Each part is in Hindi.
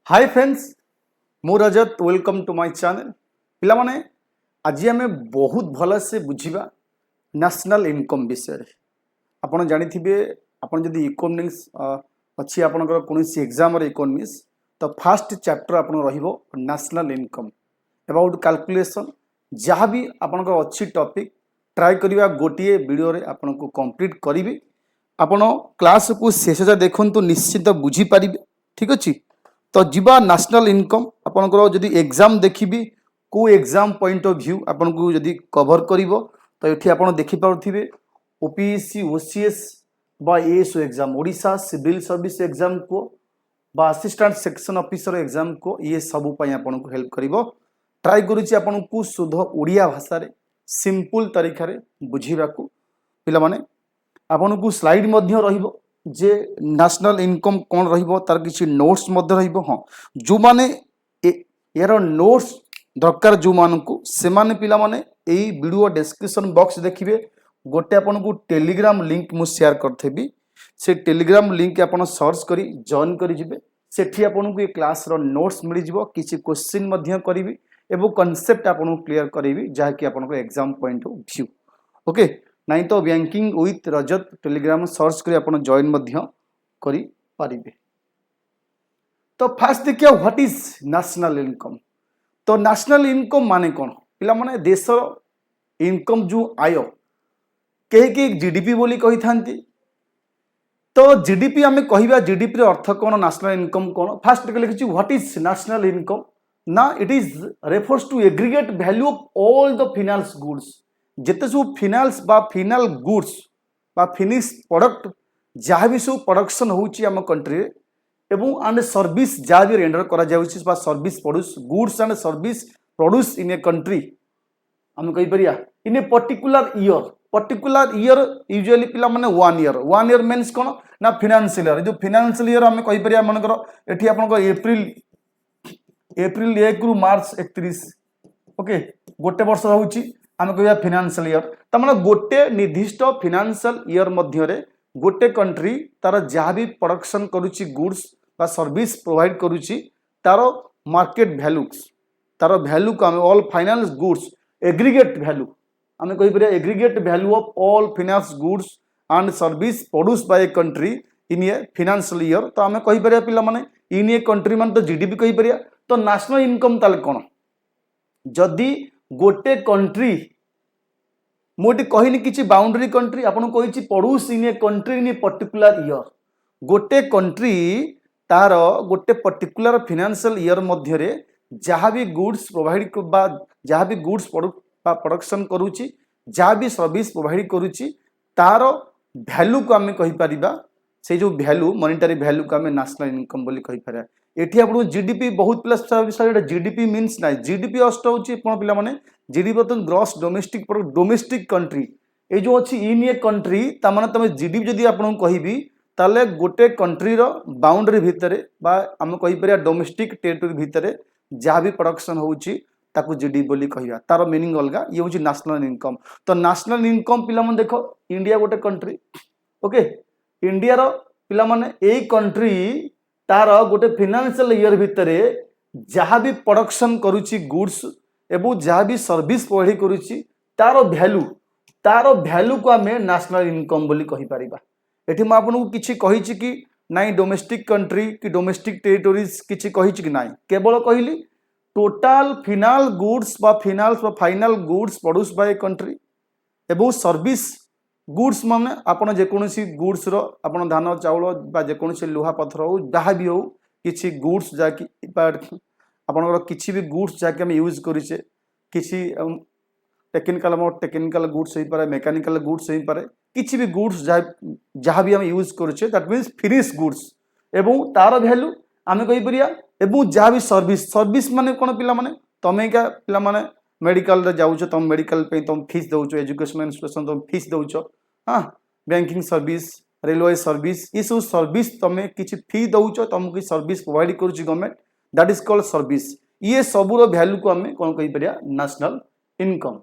हाय फ्रेंड्स मु रजत वेलकम टू माय चैनल पिला माने आज आम बहुत भल से बुझा नेशनल इनकम विषय आपन जानिथिबे आपन जदि इकोनॉमिक्स अच्छी आपनकर कोनोसी एग्जाम रे इकोनॉमिक्स तो फर्स्ट चैप्टर आपन रहिबो नेशनल इनकम अबाउट कैलकुलेशन जहाँ भी आपनकर अच्छी टॉपिक ट्राई करिवा गोटिए वीडियो रे आपन को कंप्लीट करिवे आपन क्लास को शेष जा देखंतु निश्चित बुझी पारिबे ठीक अछि। तो जीवा नेशनल इनकम आपनकर जदि एग्जाम देखिबी को एग्जाम पॉइंट ऑफ व्यू आपन को जदि कवर करिवो तो एठी आपन देखि पारुथिबे ओपीएससी ओसीएस बा ASO exam Odisha civil service exam को बा असिस्टेंट सेक्शन ऑफिसर एग्जाम को ये सब पई आपन को हेल्प करिवो। ट्राई करूची आपन को शुद्ध ओडिया भाषा रे सिंपल तरीका रे बुझीबा को पिला माने आपन को स्लाइड मध्य रहिबो जे नेशनल इनकम कौन रहिबो तार किछि नोट्स मध्य रहिबो। हाँ जो माने यार नोट्स दरकार जो मानकु से माने पिला माने एई वीडियो डिस्क्रिप्शन बॉक्स देखिबे गोटे आपन को टेलीग्राम लिंक मु शेयर करथेबी से टेलीग्राम लिंक आपन सर्च करी जॉइन करी जिवे सेठी आपन को ए क्लास रो नोट्स मिली जिवो किछि क्वेश्चन मध्य करिवि एबो कांसेप्ट आपन को क्लियर करिवि जहा कि आपन को exam point of view okay नहीं तो banking with Rajat Telegram search करी आपन जॉइन मध्य करी पारिबे। तो फास्ट देखिया व्हाट इज नेशनल इनकम। तो नेशनल इनकम माने कौन पिला माने देश इनकम जो आय कहीं जीडीपी बोली कही थांती। तो जीडीपी आमे कहिबा जीडीपी रे अर्थ कौन नेशनल इनकम कौन फास्ट लिखि व्हाट इज नेशनल इनकम ना it is refers to aggregate value of all the finance goods जिते सब फिनाल्स बा फिनाल गुड्स बा फिनिश प्रोडक्ट जहाँ भी सब प्रोडक्शन होउची आम कंट्री एवं एंड सर्विस जहाँ भी रेंडर करा जाउची बा service produce goods and service produce in a country आम कहि परिया इन ए पर्टिकुलर ईयर यूजुअली पिला माने 1 ईयर मीन्स कोन ना फाइनेंशियल ईयर जो फाइनेंशियल ईयर आम कहि परिया मनकर एठी आपन एप्रिल 1 रु मार्च 31 ओके गोटे वर्ष होउची आम कह फाइनेंशियल ईयर तमाने गोटे निर्दिष्ट फाइनेंशियल ईयर मध्य गोटे कंट्री तार जहाँ भी प्रोडक्शन करुच्ची गुड्स बा सर्विस प्रोवाइड करुच्ची तार मार्केट वैल्यूज तार वैल्यू को आम all finance goods aggregate value आम कह aggregate value of all finance goods and service produce bye a country in a financial year. तो आम कह परिया पिला माने इन ए कंट्री मान तो जीडीपी कह परिया। तो नेशनल इनकम ताले कोन जदि गोटे कंट्री मोटी कहनी किसी बाउंड्री कंट्री आपन कहि produce in a country in a particular year गोटे कंट्री तार गोटे पर्टिकुलर फाइनेंशियल ईयर मध्य रे जहाँ भी गुड्स प्रोवाइड बा जहाँ भी गुड्स प्रोडक्शन करूची जहाँ भी सर्विस प्रोवाइड करूची तार वैल्यू को आम कहि परिबा से जो वैल्यू मॉनेटरी वैल्यू को आम नेशनल इनकम बोली कहि परिबा। एठी आपन जीडीपी बहुत प्लस विषय जीडीपी मीन्स ना जीडीपी अष्ट होची पिला माने जीडीपी तो gross domestic product domestic country ए जो अच्छी इन ए कंट्री तामाने तमे जीडीपी जदि आपन कहबी ताले गोटे कंट्री रो बाउंड्री भितरे बा हम कहि परिया डोमेस्टिक टेरिटरी भितरे जहाँ भी प्रोडक्शन होची ताकू जीडीपी बोली कहिया तार मीनिंग अलगा ये होची नेशनल इनकम। तो नेशनल इनकम पिला माने देखो इंडिया गोटे कंट्री ओके इंडिया रो पिला माने ए कंट्री तार गोटे फाइनेंशियल ईयर भितरे जहाँ भी प्रोडक्शन करुची गुड्स एवं जहाँ भी सर्विस प्रोवाइड करुची तार वैल्यू को आम नेशनल इनकम बोली कहि परिबा। एठी म आपन को किछि कहिछि कि नाइ डोमेस्टिक कंट्री कि डोमेस्टिक टेरिटोरीज किछि कहिछि कि नाइ केवल कहिली टोटल फिनाल गुड्स बा final goods produce by country एवं सर्विस गुड्स माने आपन जेकोनसी गुड्स रो आपन धान चाउल बा जेकोनसी लुहा पत्थर हो जहाँ भी हो किछि गुड्स जाकि आपन किसी भी गुड्स जाके हम यूज करिचे किसी टेक्निकल गुड्स हो पारे मेकानिकल गुड्स हो पारे किसी भी गुड्स जहाँ भी हम यूज करिचे दैट मीन्स फिनिश गुड्स एवं तार वैल्यू आम कहि परिया एवं जहाँ भी सर्विस माने कोन पिला माने तमे क्या पिला माने मेडिकल रे जाउछो तुम मेडिकल पे तुम फीस दउछो एजुकेशन इंस्टीट्यूशन तुम फीस दउछो हाँ बैंकिंग सर्विस रेलवे सर्विस ये सब सर्विस तमे किछि फी दउछो तुमको सर्विस प्रोवाइड करूची government that is called service ये सबूर वैल्यू को आम कौन कहि परिया नेशनल इनकम।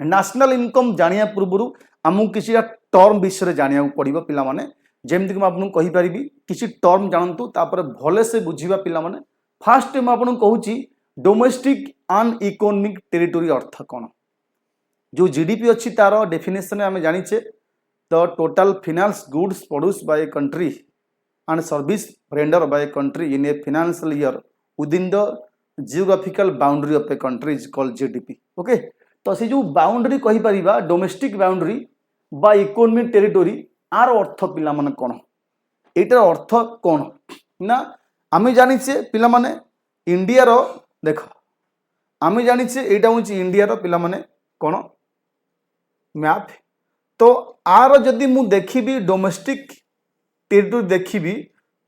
नेशनल इनकम जानिया पूर्व आमको किसी टर्म विषय जानिया पड़ो पिला माने जेमती कि आपको कहि परिबी किसी टर्म जानतु तापर भले से बुझिबा पिला माने फास्ट मैं आपन कहूची डोमेस्टिक एंड इकोनॉमिक टेरिटोरी अर्थ कोन जो जीडीपी अच्छी तार डेफिनेशन आम जानीचे the total finance goods produce by country and service render by country in a financial year within the geographical boundary of a country is called GDP okay तो से जो बाउंड्री कहि परिबा डोमेस्टिक बाउंड्री बा इकोनॉमिक टेरिटोरी आर अर्थ पिला माने कोन एटार अर्थ कोन ना आमे जानिचे पिला माने इंडिया रो देखो आमे जानिचे एटा होची इंडिया रो पिला माने कोन मैप तो आर जदि मु देखिबी डोमेस्टिक टेरिटोरी देखिबी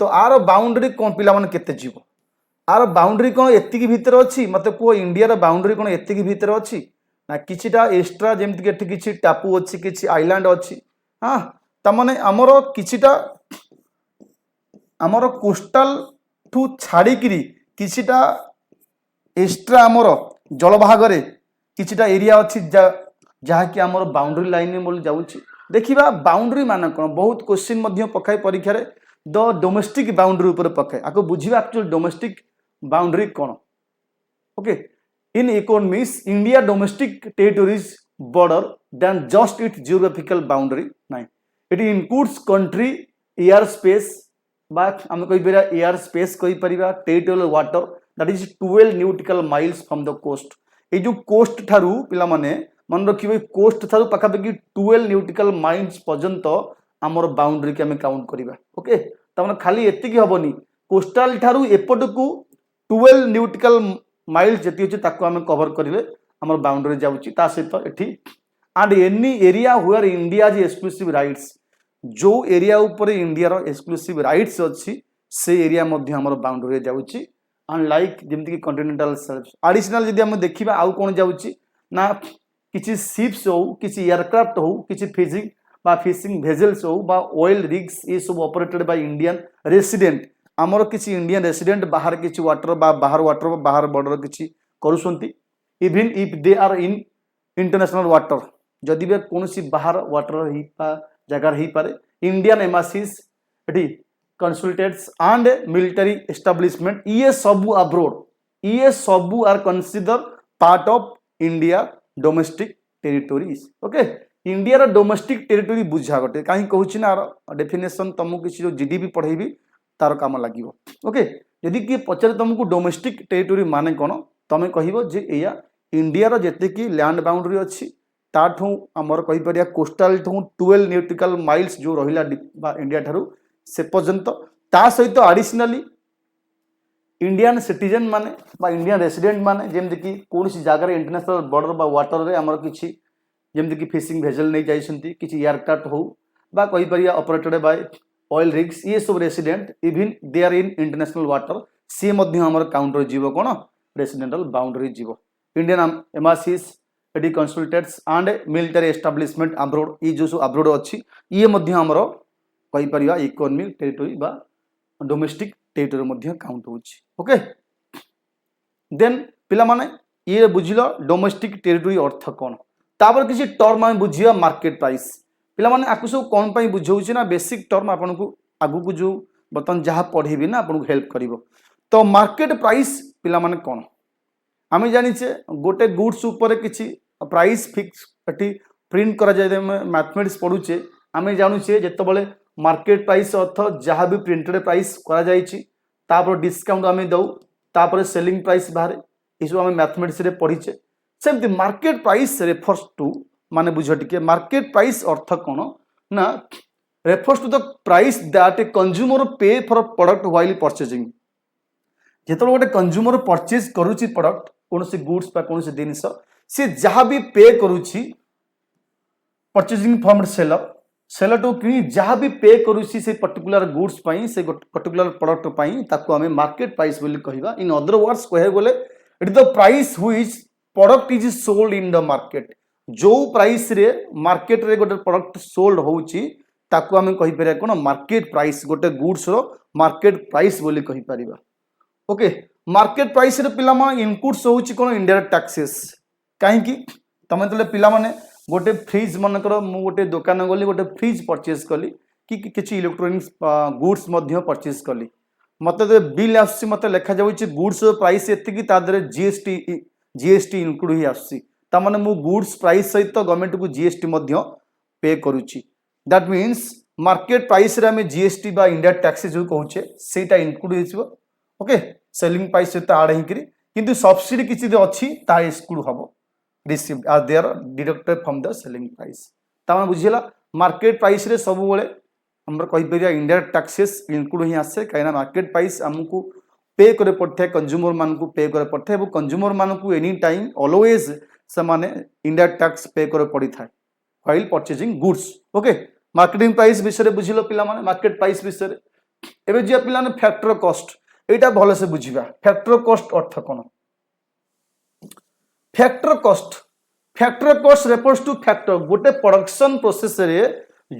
तो आर बाउंड्री कोन पिला माने केते जीवो आर बाउंड्री कोन एतिकी भीतर अछि मते को इंडिया रो बाउंड्री कोन एतिकी भीतर अछि ना किछिटा एक्स्ट्रा जेमति के एठी किछि टापू अछि किछि आइलैंड अछि हां त माने हमरो किछिटा हमरो कोस्टल ठू छाड़ी किरी किछिटा एक्स्ट्रा हमरो जलभागरे किछिटा एरिया अछि जहाँ कि आमर बाउंड्री लाइन बोली जाऊँगी देखा बाउंड्री मान कौन बहुत क्वेश्चन मध्य पकाए परीक्षा द डोमेस्टिक बाउंड्री ऊपर पकाए आपको बुझा एक्चुअली डोमेस्टिक बाउंड्री कौन okay in economics India domestic territories border then just it geographical boundary nine it includes country air space बा आम कहीपर एयर स्पेस कहीपर territorial water that is 12 nautical miles from the coast ये जो कोस्ट ठारू पिला माने मन रखिए कोस्ट थारू पाखापाखि 12 न्यूटिकल माइल्स पर्यंत आमर बाउंड्री के आम काउंट करवा ओके तमें खाली एतिकी हेनी कोस्टाल ठारू एपट को 12 न्यूटिकल माइल्स जी अच्छे आम कवर करेंगे आम बाउंड्री जाऊँगी सहित eighty and any area हुएर India exclusive rights जो एरिया उपर इंडिया एक्सक्लूसिव राइट्स अच्छी से एरिया आमर बाउंड्री जाऊँगी एंड लाइक जमीक कॉन्टिनेंटल एडिशनल जब आम देखा आउ कौन जाऊँगी ना किसी शिप्स हो किसी एयरक्राफ्ट हो किसी फिशिंग भेजल्स हो बा ऑयल रिग्स ये सब ऑपरेटेड बाय इंडियन रेसिडेंट आमर किसी इंडियन रेसिडेंट बाहर किसी वाटर बाहर बॉर्डर किसी करुछंती even if they are in international water जदि भी कौन बाहर वाटर जगार हो पारे इंडियन एम्बासीज एटी कंसल्टेट्स एंड मिलिटरी एस्टाब्लिशमेंट ये सबू अब्रोड ये सबू are consider part of India domestic territories okay India domestic territory बुझा गोटे कहीं कहूँ ना डेफिनेशन तुमको किसी जो जीडीपी पढ़ेबी तार कम लगे ओके यदि किए पचारे तुमको डोमेस्टिक टेरिटोरी माने कौन तुम कह या इंडिया जिते कि लैंड बाउंड्री अच्छी ताठू आमर कहीपर कोस्टाल ठू 12 न्यूटिकल माइल्स जो रहा इंडिया ठारू से पर्यंत ता सहित एडिशनली इंडियन सिटीजन माने बा इंडियन रेसिडेंट माने जेमति कि कौन जगह इंटरनेशनल बॉर्डर बा वाटर रे हमर किछि जेमति कि फिशिंग भेजल नहीं जाइसंती किछि एयरक्राफ्ट हो बा कहि परिया ऑपरेटेड बाय ऑयल रिग्स ये सब resident even they are in international water sea मध्य हमर काउंटर जीव कोन रेसिडेंटल बाउंड्री जीव इंडियन एम्बासीज एडी consulates and military establishment abroad ये जो अब्रोड अच्छी ये मध्य हमर कहि परिया इकोनॉमिक टेरिटोरी बा डोमेस्टिक टेरिटोरी मध्य काउंट होची ओके देन पिला माने ये बुझिल डोमेस्टिक टेरिटोरी अर्थ कौन तापर किसी टर्म आम बुझिया मार्केट प्राइस पिला माने आकु सब कौन पाई बुझाऊँ ना बेसिक टर्म आपन को आगु को जो बर्तमान जहाँ पढ़ेबी ना आपन को हेल्प करिवो तो मार्केट प्राइस पिला माने कौन आम जानिचे गोटे गुड्स ऊपर किसी प्राइस फिक्स एटी प्रिंट करा जाए मैथमेटिक्स पढ़ुचे आम जानुचे जितेबाला मार्केट प्राइस अर्थ जहाँ भी प्रिंटेड प्राइस करा जाइछि तापर डिस्काउंट आम दऊ तापर सेलिंग प्राइस बाहर ये सब आम मैथमेटिक्स रे पढ़ीचे सेमती मार्केट प्राइस रेफर्स टू माने बुझ टिके मार्केट प्राइस अर्थ कौन ना refers to the price that a consumer pay for product while purchasing जेतो गोटे कंज्यूमर परचेज करूची प्रोडक्ट कौन सी गुड्स बा कौन सी जिनिस से जहाँ भी पे करूची purchasing from seller seller to कि जहाँ भी पे करूची से पर्टिकुलर गुड्स पाई से पर्टिकुलर प्रोडक्ट पाई ताको हमें मार्केट प्राइस बोली कहबा इन अदर वर्ड्स कहे बोले it the price which product is sold in the market जो प्राइस रे मार्केट रे गोटे प्रोडक्ट सोल्ड होउची ताको हमें कहि परिया कोन मार्केट प्राइस गोटे गुड्स रो मार्केट प्राइस बोली कहि परिबा ओके मार्केट प्राइस रे पिला मा इनपुट्स होउची कोन इंडायरेक्ट टैक्सेस काहे कि तमे तले पिला माने गोटे फ्रिज मन कर मु गोटे दुकान गली गोटे फ्रिज परचेज कली कि किसी इलेक्ट्रोनिक्स गुड्स मध्य परचेज कली मते बिल आसी मते लिखा जाउछि गुड्स प्राइस एतिकी ता देरे जीएसटी इनक्लूड ही आसी ता माने मु गुड्स प्राइस सहित गवर्नमेंट को जीएसटी मध्य पे करूछि दैट मीन्स मार्केट प्राइस रे हमें जीएसटी बा इंडिया टैक्स जो कहूचे सेटा इनक्लूड हिजबो ओके सेलिंग प्राइस सहित ऐड हिकरी किंतु सब्सिडी किछि दे अछि ता एक्सक्लूड हबो received are there deducted from the selling price ता माने बुझिला मार्केट प्राइस रे सब बेले हमर कहि परिया इंडायरेक्ट टैक्सेस इनक्लूड ही आसे काइना मार्केट प्राइस हमकु पे करे पड़थे कंज्यूमर मान को पे करे पड़थे एवं कंज्यूमर मान को एनी टाइम ऑलवेज से माने इंडायरेक्ट टैक्स पे करे पड़ी थाए while purchasing goods okay marketing price विषय बुझिलो पिला माने मार्केट प्राइस विषय एबे जे पिला ने फैक्टर कॉस्ट एटा भलो से बुझिबा फैक्टर कॉस्ट अर्थ कोन factor cost refers to factor गोटे प्रोडक्शन प्रोसेस रे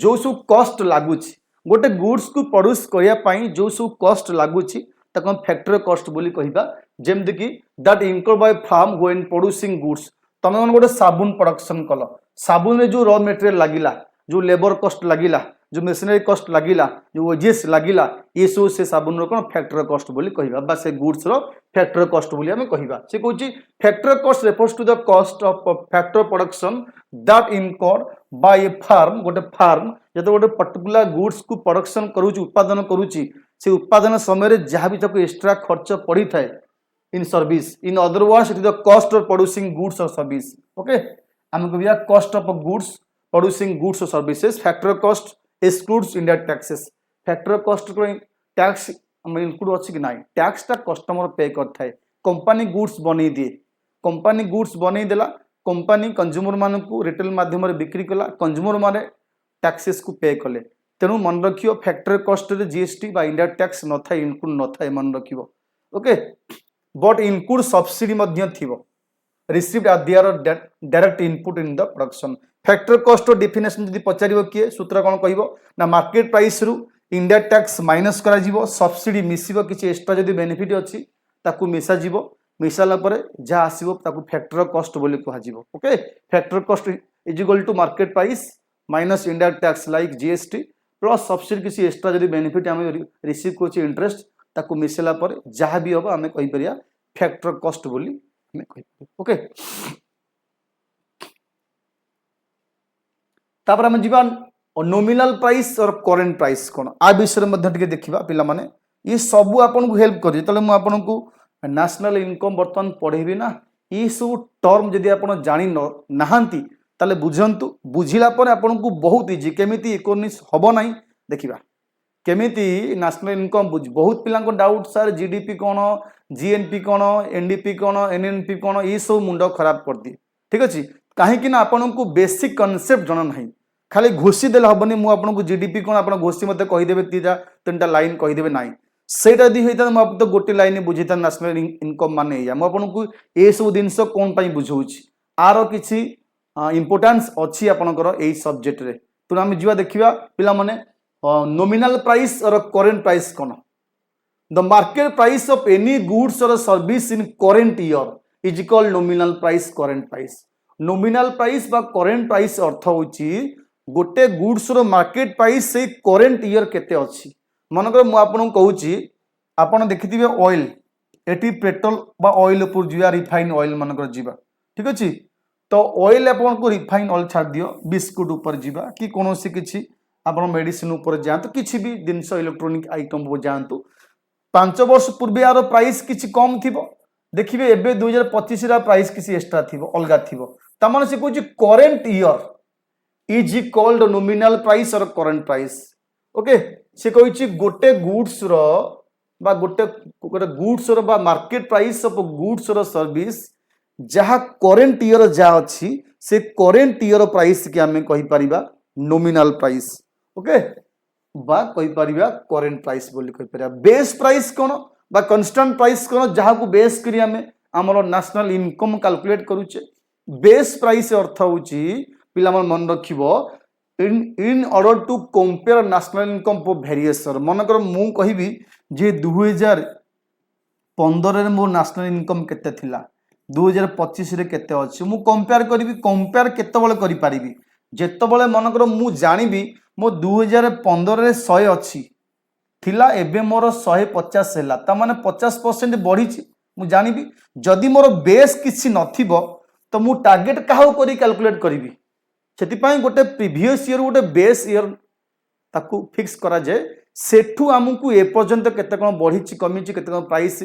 जो सब कॉस्ट लागुची गोटे गुड्स को प्रोड्यूस करिया पई जो सब कॉस्ट लागुची ताको हम फैक्टर कॉस्ट बोली कहिबा जेमदि कि that incurred by farm when producing goods तमे मन गोटे साबुन प्रोडक्शन कल साबुन रे जो रॉ मटेरियल लागिला जो लेबर कॉस्ट लागिला जो मशीनरी कॉस्ट लागिला जो वेजेस लागिला ये सब से साबुन रो कोन फैक्टर कॉस्ट बोली कहिबा बा से गुड्स रो फैक्टर कॉस्ट बोली हमें कहिबा से कहूची factor cost refers to the cost of factor production that incurred by a firm गोटे फार्म जते गोटे पर्टिकुलर गुड्स को प्रोडक्शन करूची उत्पादन करूची से उत्पादन समय रे जहां भी तक एक्स्ट्रा खर्च पड़ी थाए in service in other words it is the cost of producing goods or service okay हम कहिया cost of goods producing goods or services factor cost excludes indirect taxes factor cost को टैक्स हम इंक्लूड अछि कि नाही टैक्स ता कस्टमर पे करथाय कंपनी गुड्स बनै दिए कंपनी गुड्स बनै देला कंपनी कंज्यूमर मान को रिटेल माध्यम रे बिक्री कला कंज्यूमर माने टैक्सेस को पे कले तेनु मन रखियो फैक्टर कॉस्ट रे जीएसटी बा इंडायरेक्ट टैक्स न थाय इनक्लूड न थाय मन रखियो ओके बट इनक्लूड सब्सिडी मध्य थिबो received are there direct input in the production factor cost रो डेफिनेशन जदी पचारिबो किए सूत्र कोन कहइबो ना मार्केट प्राइस रु इंडायरेक्ट टैक्स माइनस करा जिवो सब्सिडी मिसिबो किछि एक्स्ट्रा जदी बेनिफिट अछि ताकू मिसा जिवो मिसाला परे जा आसीबो ताकू फैक्टर कॉस्ट बोली कहा जिवो okay factor cost is equal to market price minus indirect tax like GST plus subsidy किछि एक्स्ट्रा जदी बेनिफिट हम रिसीव कोछि इंटरेस्ट ताकू मिसेला परे जहा भी होबो हमें कहि परिया फैक्टर कॉस्ट बोली हमें कहि ओके तापर हम जीवन nominal price or current price कोन आ विषय मध्य टिके देखिबा पिला माने ये सब आपन को हेल्प करी तले मु आपन को नेशनल इनकम बर्तन पढेबी ना ये सब टर्म जदी आपन जानि नहांती तले बुझंतु बुझिला पर आपन को बहुत इजी केमिति इकोनॉमिक्स हबो नाही देखिबा केमिति नेशनल इनकम बुझ बहुत पिला को डाउट सर जीडीपी कोन जीएनपी कोन एनडीपी कोन एनएनपी कोन ये सब मुंडो खराब कर दी ठीक अछि काहे कि ना आपन को बेसिक कांसेप्ट जणा नाही खाली घोषी देले हबनी मु आपन को जीडीपी कोन आपन घोषी मते कहि देबे तीनटा लाइन कहि देबे नाही सेटा दी होइता मु आप तो गोटे लाइन बुझिता नेशनल इनकम माने या मु आपन को ए सब दिनस कोन पई बुझौछि आरो किछि इंपोर्टेंस अछि आपनकर एई सब्जेक्ट रे तो हम जिवा देखिबा पिला माने nominal price or current price कोन the market price of any goods or service in current year is equal nominal price current price nominal price बा करेंट प्राइस अर्थ होची गोटे गुड्स रो मार्केट प्राइस से करेंट ईयर केते अछि मनकर मु आपन कहूची आपन देखिथिबे ऑयल एटी पेट्रोल बा ऑयल ऊपर जिया रिफाइन ऑयल मनकर जिबा ठीक अछि तो ऑयल आपन को रिफाइन ऑयल छाड़ दियो बिस्कुट ऊपर जिबा कि कोनोसी किछि आपन मेडिसिन ऊपर जांतो किछि भी जिंस इलेक्ट्रॉनिक आइटम ऊपर जांतो 5 वर्ष पूर्व यार प्राइस किछि कम थिबो देखिबे एबे 2025 रा प्राइस किछि एक्स्ट्रा थिबो अलगा थिबो त माने से कहूची current year is called nominal price or current price okay से कहूची गोटे गुड्स रो बा गोटे गुड्स रो बा मार्केट प्राइस ऑफ गुड्स रो सर्विस जहा करेंट ईयर जा अछि से करेंट ईयर प्राइस के हमें कहि परिबा नॉमिनल प्राइस ओके बा कहि परिबा करेंट प्राइस बोली कहि परिबा बेस प्राइस कोन बा कांस्टेंट प्राइस कोन जहा को बेस करी हमें हमरो नेशनल इनकम कैलकुलेट करूचे बेस प्राइस अर्थ होची पिला मन रखिबो in order to compare national income for various मनकर मु कहिबी जे 2015 रे मो नेशनल इनकम केते थिला 2025 रे केते अछि मु कंपेयर करबी कंपेयर केते बळे करि परिबी ଯେତେବେଳେ ମନେକର ମୁଁ ଜାଣିବି ମୋ 2015 100 ଅଛି थिला एबे मोर 150 है ताने 50% बढ़ी मु जानिबी जदि मोर बेस किसी नथिबो तो मु टार्गेट काहू करी कैलकुलेट करी से गोटे प्रीवियस ईयर गोटे बेस ईयर ताकू फिक्स करा जाए सेठू आमको एपर्यंत केते कोन बढ़ी कमी केते कोन प्राइस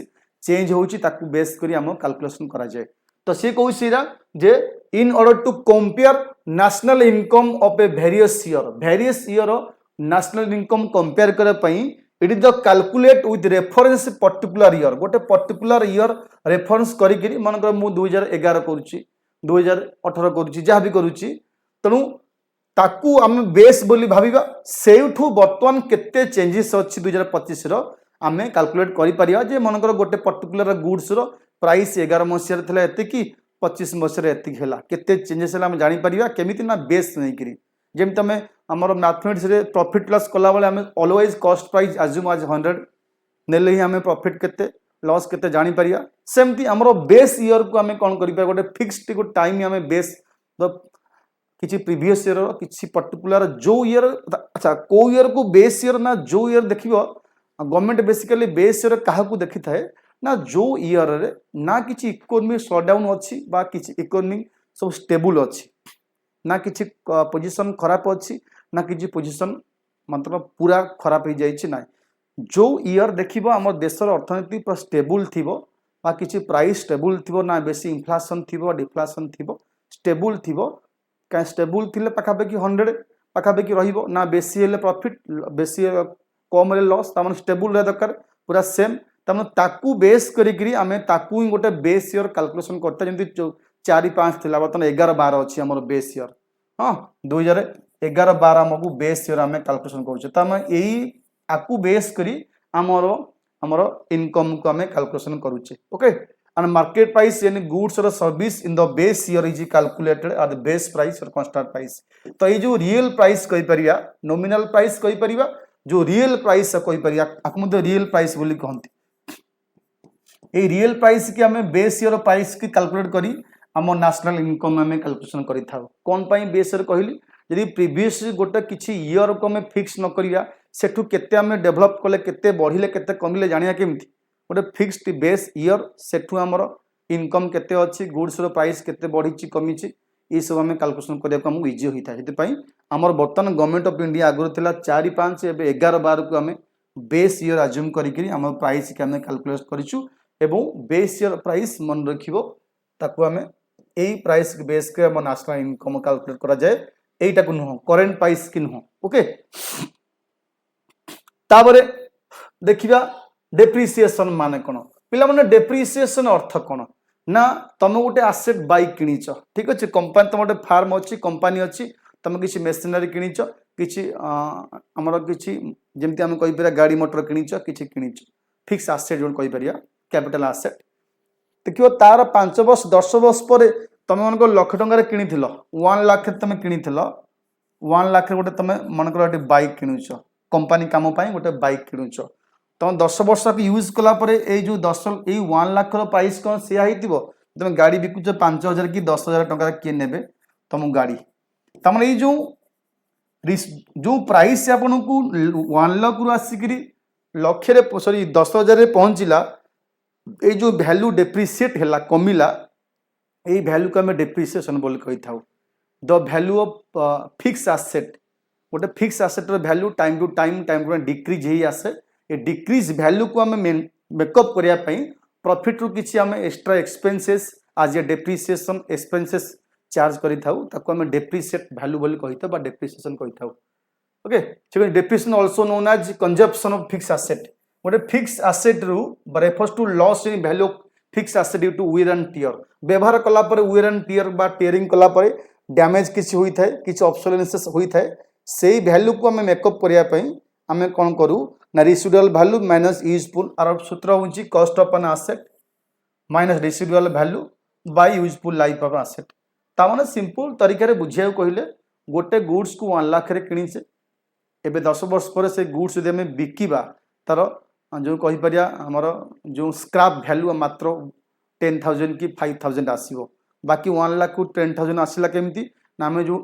चेंज होउची ताकू बेस करी आम कैलकुलेशन करा जाए तो सी कहूसीरा जे in order to compare national income of a various year national income compare करे पई it is the calculate with reference particular year गोटे पर्टिकुलर ईयर रेफरेंस करी मनकर मु 2011 करूची 2018 करूची जहाँ भी करूची तेणु ताकू आम बेस बोली भाविबा सेठू वर्तमान केते चेंजेस अच्छी 2025 रो आम कैलकुलेट करि परिया जे मनकर गोटे पर्टिकुलर गुड्स रो प्राइस 11 मसीह थिला एते कि 25 मसीह एते हैला केते चेंजेस हैला हम जानि परिया केमिति ना बेस नै करी जेम तमे हमर मैथमेटिक्स रे प्रॉफिट लॉस कला बेले हम always cost price assume as 100 नेले ही हम प्रॉफिट केते लॉस केते जानि परिया सेमती हमर बेस ईयर को हम कोन करि परिया गोटे फिक्स्ड को टाइम हम बेस किसी प्रीवियस ईयर किसी पर्टिकुलर जो ईयर अच्छा को ईयर को बेस ईयर ना जो ईयर देखिबो गवर्नमेंट बेसिकली बेस ईयर काहा को देखि थाए ना जो ईयर रे ना किसी इकोनॉमी स्लोडाउन अछि बा किसी इकोनॉमी सब स्टेबल अछि ना किसी पोजीशन खराब अछि ना किसी पोजीशन मतलब पूरा खराब हो जाइछि ना जो ईयर देखिबो हमर देशर अर्थनीति पर स्टेबल थिबो बा किसी प्राइस स्टेबल थिबो ना बेसी इन्फ्लेशन थिबो डिफ्लेशन थिबो स्टेबल थिबो क्या स्टेबल थिले पाखापाखि 100 पाखापाखि रहिबो ना बेसी हेले प्रॉफिट बेसी कम रे लॉस तामन स्टेबल रे दरकार पूरा सेम तामन ताकू बेस करी आमे ताकू ही गोटे बेस ईयर कैलकुलेशन करते जेमति 4-5 थिला बर्तन 11-12 अछि हमर बेस ईयर हां 2011-12 हमकु बेस ईयर आमे कैलकुलेशन करूछ तामे एई आकू बेस करी हमर इनकम को आमे कैलकुलेशन करूछ okay and market price any goods or service in the base year is calculated at the base price or constant price तो ये जो रियल प्राइस कहि परिया नॉमिनल प्राइस कहि परिया जो रियल प्राइस कहि परिया आकु मते रियल प्राइस बोली कहंती ए रियल प्राइस के हमें बेस ईयर प्राइस की कैलकुलेट करी हम नेशनल इनकम में कैलकुलेशन करि थाउ कोन पई बेस ईयर कहली यदि प्रीवियस गोटे किछि ईयर को हमें फिक्स न करिया सेठू केते हमें डेवलप कले केते बढ़िले केते कमिले जानिया केमथि गोटे फिक्स्ड बेस ईयर सेठू हमर इनकम केते अछि गुड्स रो प्राइस केते बढ़ी कमी ये सब हमें कैलकुलेशन करिया हमको इजी होता है सेति पई हमर बर्तन गवर्नमेंट ऑफ इंडिया आगुर थिला 4-5 एबे 11-12 को हमें बेस ईयर अज्यूम करी हमर प्राइस के हमें कैलकुलेट करिछु एवं बेस ईयर प्राइस मन रखिबो ताकू हमें एई प्राइस के बेस के हम नेशनल इनकम कैलकुलेट करा जाए एटा को नुह करंट प्राइस कि नुह ओके ताबरे देखिबा डेप्रिसिएशन माने कोन पिला माने डेप्रिसिएशन अर्थ कोन ना तमे गोटे एसेट बाइक किनिच ठीक अछि कंपनी तमे गोटे फार्म अछि कंपनी अछि तमे किछि मशीनरी किनिच किछि हमर किछि जेमति हम कहि परिया गाड़ी मोटर किनिच किछि किनिच फिक्स एसेट जोन कहि परिया कैपिटल एसेट देखियो तार 5 वर्ष 10 वर्ष पर तमे मन को लाख टंका रे किनिथिलो 1 लाख तमे किनिथिलो 1 लाख रे गोटे तमे मन को गोटे बाइक किनुछ कंपनी काम पई गोटे बाइक किनुछ तुम 10 वर्ष यूज कला जो 1 लाख प्राइस कौन से तुम गाड़ी बिकुच 5,000 कि 10,000 टंका किए ने तुम गाड़ी तमें ये जो प्राइस आपन को 1 लाख रु आसिक लक्षे सॉरी 10,000 पहुँचला ये जो वैल्यू डेप्रिसिएट है कमिला यही वैल्यू को आम डेप्रिसिएशन बोल कही था the value of fix asset गोटे fix asset value time to time decrease ही आसे ए डिक्रीज वैल्यू को आम मेकअप करने प्रॉफिट रु किसी आम एक्स्ट्रा एक्सपेंसेस आज ए डेप्रिसिएशन एक्सपेंसेस चार्ज करें डेप्रिसिएट वैल्यू बोली कही था डेप्रिसिएशन कही था ओके ठीक depreciation also known as consumption of fix asset गोटे फिक्स एसेट रु refers to loss in value of fix asset due to wear and tear व्यवहार कला वियर एंड टियर बा टियरिंग कला डैमेज किसी होता है किसी ऑब्सोलेंस होता है से वैल्यू को आम मेकअप करने आम कौन करूँ ना रेसिडुअल वैल्यू माइनस यूजफुल आर सूत्र होची cost of an asset minus residual value by useful life of asset तामाने सिंपल तरीका रे बुझिया कहले गोटे गुड्स को 1 लाख रे किनिसे एबे 10 वर्ष पर से गुड्स यदि हमें बिकिबा तार जो कहि परिया हमर जो स्क्रैप वैल्यू मात्र 10,000 कि 5,000 आसीबो बाकी 1 लाख को 10,000 आसिला केमती ना हमें जो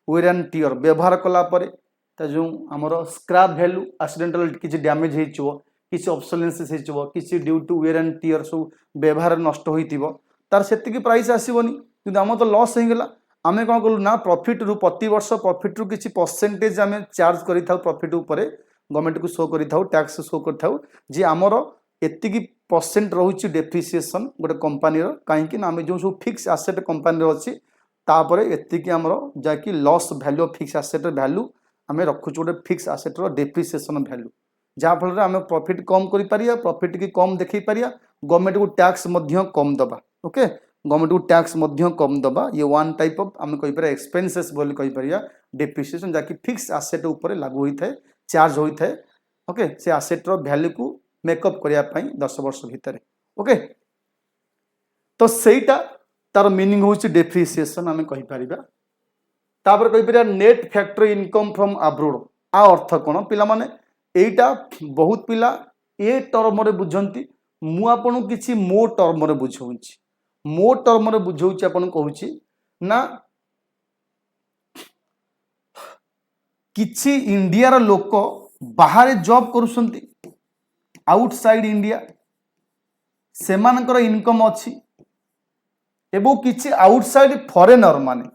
वेयर एंड टियर व्यवहार कला परे जो आमर स्क्रैप वैल्यू एक्सीडेंटल किसी डैमेज हो किसी ऑब्सोलेंस हो किसी due to wear and tear सब व्यवहार नष्ट होइतिबो तार सेतिकी प्राइस आसीबनी किंतु आम तो लॉस हो गला आमे कौन कलु ना प्रॉफिट रु प्रति वर्ष प्रॉफिट रु किसी परसेंटेज आमे चार्ज करि थाउ प्रॉफिट ऊपर गवर्नमेंट को शो करि थाउ टैक्स शो करि थाउ जे आमर एतिकी परसेंट रोची डेप्रिसिएशन गोटे कंपनी कहीं ना आम जो सब फिक्स आसेट कंपनी अच्छी तापर एतिकी आमर जाकि loss value fix asset value आम रखुच गोटे फिक्स आसेट डेप्रिसिएशन वैल्यू जहाँफल आम प्रॉफिट कम कर प्रॉफिट की कम देखई पारिया गवर्नमेंट को टैक्स कम दबा ओके गवर्नमेंट को टैक्स कम दबा ये वन टाइप ऑफ आम कहीपर एक्सपेंसेस बोली कहीपर डेप्रिसिएशन जहाँकि फिक्स आसेट उपर लागू होता है चार्ज होता है ओके से आसेट वैल्यू को मेकअप करने 10 वर्ष भितर ओके तो सहीटा तार मीनिंग हूँ डेप्रिसिएशन आम कहीपर तापर कहीपर net factor income from abroad आ अर्थ कौन पिला माने एटा बहुत पिला ए टर्म रे बुझंती मु आपन किछि मो टर्म रे बुझौछि मो टर्म रे बुझौछि आपन कहूछि ना किछि इंडिया रो लोक बाहर जॉब करूसंती आउटसाइड इंडिया सेमानकर इनकम अच्छी एवं किछि आउटसाइड फॉरेनर माने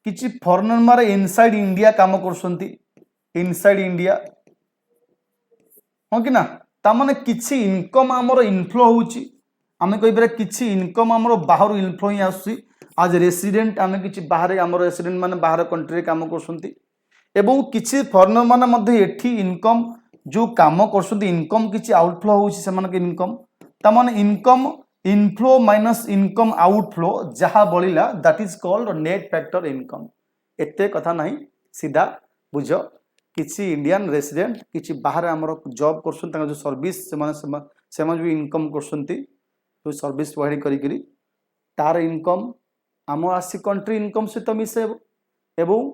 किछि फॉरेनर मारे इनसाइड इंडिया काम करसंती इनसाइड इंडिया हाँ कि ना तामाने किछि इनकम आमर इनफ्लो होउची आमे कहि बेरा किछि इनकम आमर बाहर इनफ्लो ही आसी आज रेसिडेंट आमे किछि बाहर आमर रेसिडेंट माने बाहर कंट्री काम करसंती एवं किछि फॉरेनर माने मध्ये एठी इनकम जो काम करसंती इनकम किछि आउटफ्लो होउची सेमान के इनकम तामाने income inflow minus income outflow जहा बलिला that is called net factor income एते कथा नहीं सीधा बुझ किसी इंडियन रेसिडेंट किसी बाहर आमर जॉब करसन जो सर्विस से जो इनकम करसंती जो सर्विस प्रोवाइड करी तार इनकम आम आसी कंट्री इनकम सहित मिसे एवं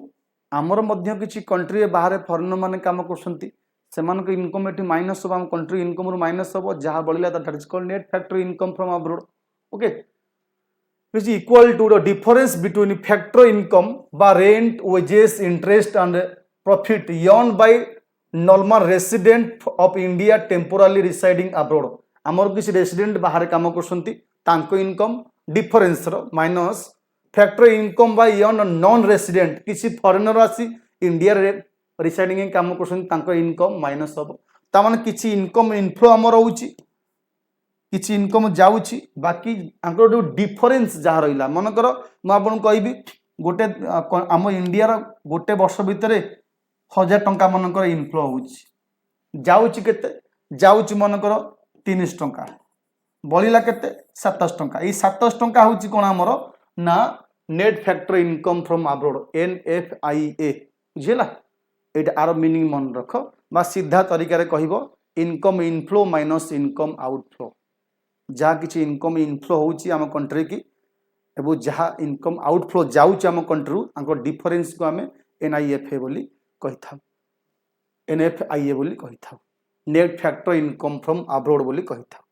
आमर मध्य किसी कंट्री बाहर फॉरेनर माने काम करसंती सेमान इनकम एटी माइनस हो कंट्री इनकम रु माइनस हो जहाँ बढ़िला that is called net factor income from abroad okay which is equal to the difference between factor income by rent wages interest and profit earned by normal resident of India temporarily residing abroad आमर किसी रेसिडेंट बाहर काम करसंती तांको इनकम डिफरेंस रो minus factor income by earn non resident किसी फॉरेनर आसी इंडिया रे रिसाइडिंग काम करसंती तांको इनकम माइनस हो ता माने किछि इनकम इनफ्लो आमर होउची किछि इनकम जाउची बाकी आंकर जो डिफरेंस जहाँ रहिला मनकर मु आपन कहबी गोटे आम इंडिया रो गोटे वर्ष भितर 1000 टंका मनकर इनफ्लो होउची जाउची केते जाउची मनकर 300 टंका बलिला केते 700 टंका ई 700 टंका होउची कोन हमर ना net factor income from abroad NFIA बुझिला Etah are meaning मन रख बा सीधा तरीका रे कहबो income inflow minus income outflow जहाँ किसी इनकम इनफ्लो होउची आम कंट्री की एवं जहाँ इनकम आउटफ्लो जाउची आम कंट्री आंको डिफरेंस को आम NIFA बोली कहि था NFIA बोली कहि था net factor income from abroad बोली कहि था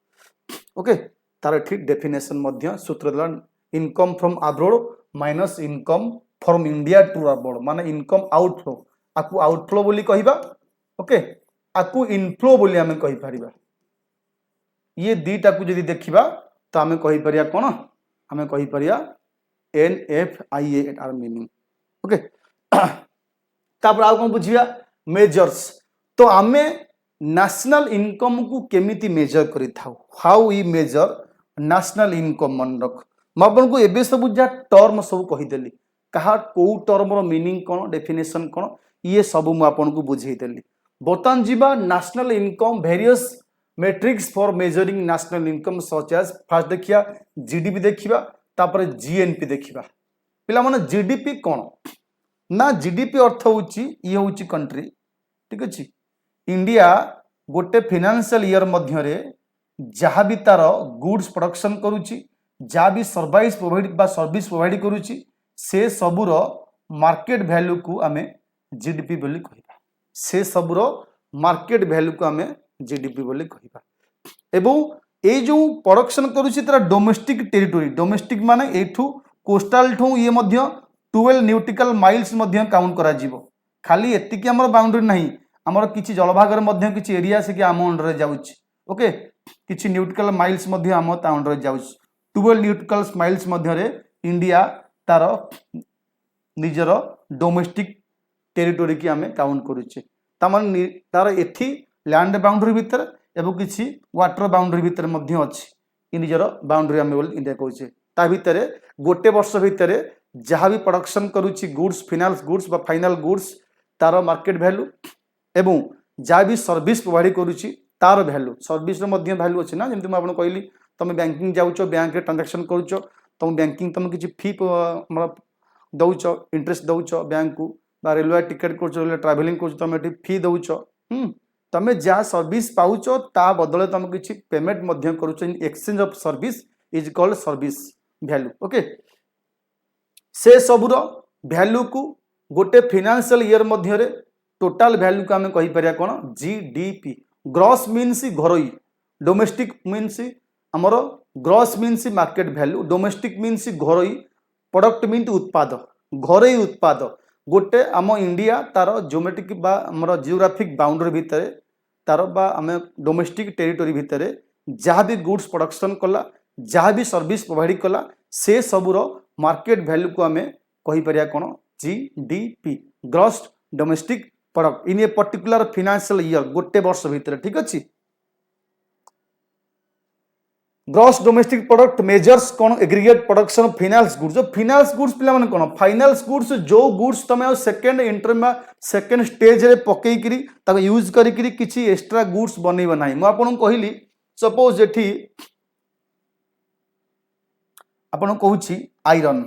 ओके तार ठीक डेफिनेशन मध्य सूत्र दला income from abroad minus income from India to abroad माने इनकम आउटफ्लो आकु आउटफ्लो बोली कहिबा ओके आकु इनफ्लो बोली आम कहि परिबा ये दीटा को जदि देखिबा तो आम कहि परिया कोन आम कहि परिया NFIA आर मीनिंग ओके तापर आ कोन बुझिया मेजर्स तो आमे नेशनल इनकम को केमिति मेजर करि थाउ how we measure national income मन रख म आपन को एबे सब जा टर्म सब कहि देली कहा को टर्म रो मीनिंग कोन डेफिनेशन कोन ये सब मु आपन को बुझेई देली बर्तमान जीवा national income various metrics for measuring national income such as first देखिया जीडीपी देखिबा तापर जीएनपी देखिबा पिला माने जीडीपी कोन ना जीडीपी अर्थ होची ये होची कंट्री ठीक अछि इंडिया गोटे फाइनेंशियल ईयर मध्य रे जहाँ भी तार गुड्स प्रोडक्शन करूची जहाँ भी सर्विस प्रोवाइड बा सर्विस प्रोवाइड करूची से सबुर मार्केट वैल्यू को आमे जीडीपी बोली कहिबा से सबुर मार्केट वैल्यू को आमे जीडीपी बोली कहिबा एवं ए जो प्रोडक्शन करूची तार डोमेस्टिक टेरिटोरी डोमेस्टिक माने एठू कोस्टल ठू ये मध्य 12 न्यूटिकल माइल्स मध्य काउंट करा जीवो खाली एतिकी हमर बाउंड्री नहीं हमर किछि जलभागर मध्य किछि एरिया से कि आम अंडर जाउछि ओके किछि न्यूटिकल माइल्स मध्य आम ता अंडर जाउछि 12 न्यूटिकल माइल्स मध्य रे इंडिया तार निजर डोमेस्टिक टेरिटोरी की आमे काउंट करूचे तामान तार एथि लैंड बाउंड्री भीतर एवं किछि वाटर बाउंड्री भीतर मध्य अछि इ निजर बाउंड्री आमे बोल इंडिया कहूचे ता भीतर गोटे वर्ष भीतर जहाँ भी प्रोडक्शन करूची गुड्स फिनाल्स गुड्स बा फाइनल गुड्स तार मार्केट वैल्यू एवं जहाँ भी सर्विस प्रोवाइड करूची तार वैल्यू सर्विस रो मध्य वैल्यू अछि ना जेमति म आपन कहली तुम बैंकिंग जाउचो बैंक रे ट्रांजैक्शन करूचो तुम बैंकिंग तुम किछि फी दउचो इंटरेस्ट दउचो बैंक को बा रेलवे टिकट कर ट्रावेलिंग कर तुम ये फी दौच तुम जहाँ सर्विस पाउच ता बदले तुम किसी पेमेंट कर exchange of service is called service value okay से सबुर वैल्यू को गोटे फाइनेंशियल ईयर मध्य टोटाल वैल्यू को आम कहीपर कौन जीडीपी ग्रॉस मीन्स घरोई डोमेस्टिक मीन्स आमर gross means market value domestic means घरोई प्रोडक्ट मीन्स उत्पाद घरोई उत्पाद गोटे आम इंडिया तार जियोमेट्रिक बा आमर जियोग्राफिक बाउंड्री भितर तार बा आम डोमेस्टिक टेरिटोरी भितर जहाँ भी गुड्स प्रोडक्शन कला जहाँ भी सर्विस प्रोवाइड कला से सबुर मार्केट वैल्यू को आम कहीपर कौन GDP gross domestic product in a particular financial year गोटे वर्ष भितर ठीक अच्छे ग्रॉस डोमेस्टिक प्रोडक्ट मेजर्स कौन aggregate production of finance goods जो फाइनेंस गुड्स पिला माने कौन फाइनेंस गुड्स जो गुड्स तमे सेकंड इंटर सेकंड स्टेज रे पकई करी ताको यूज करी करी किछि एक्स्ट्रा गुड्स बनेबा नाही म आपन कहली सपोज एठी आपन कहूची आयरन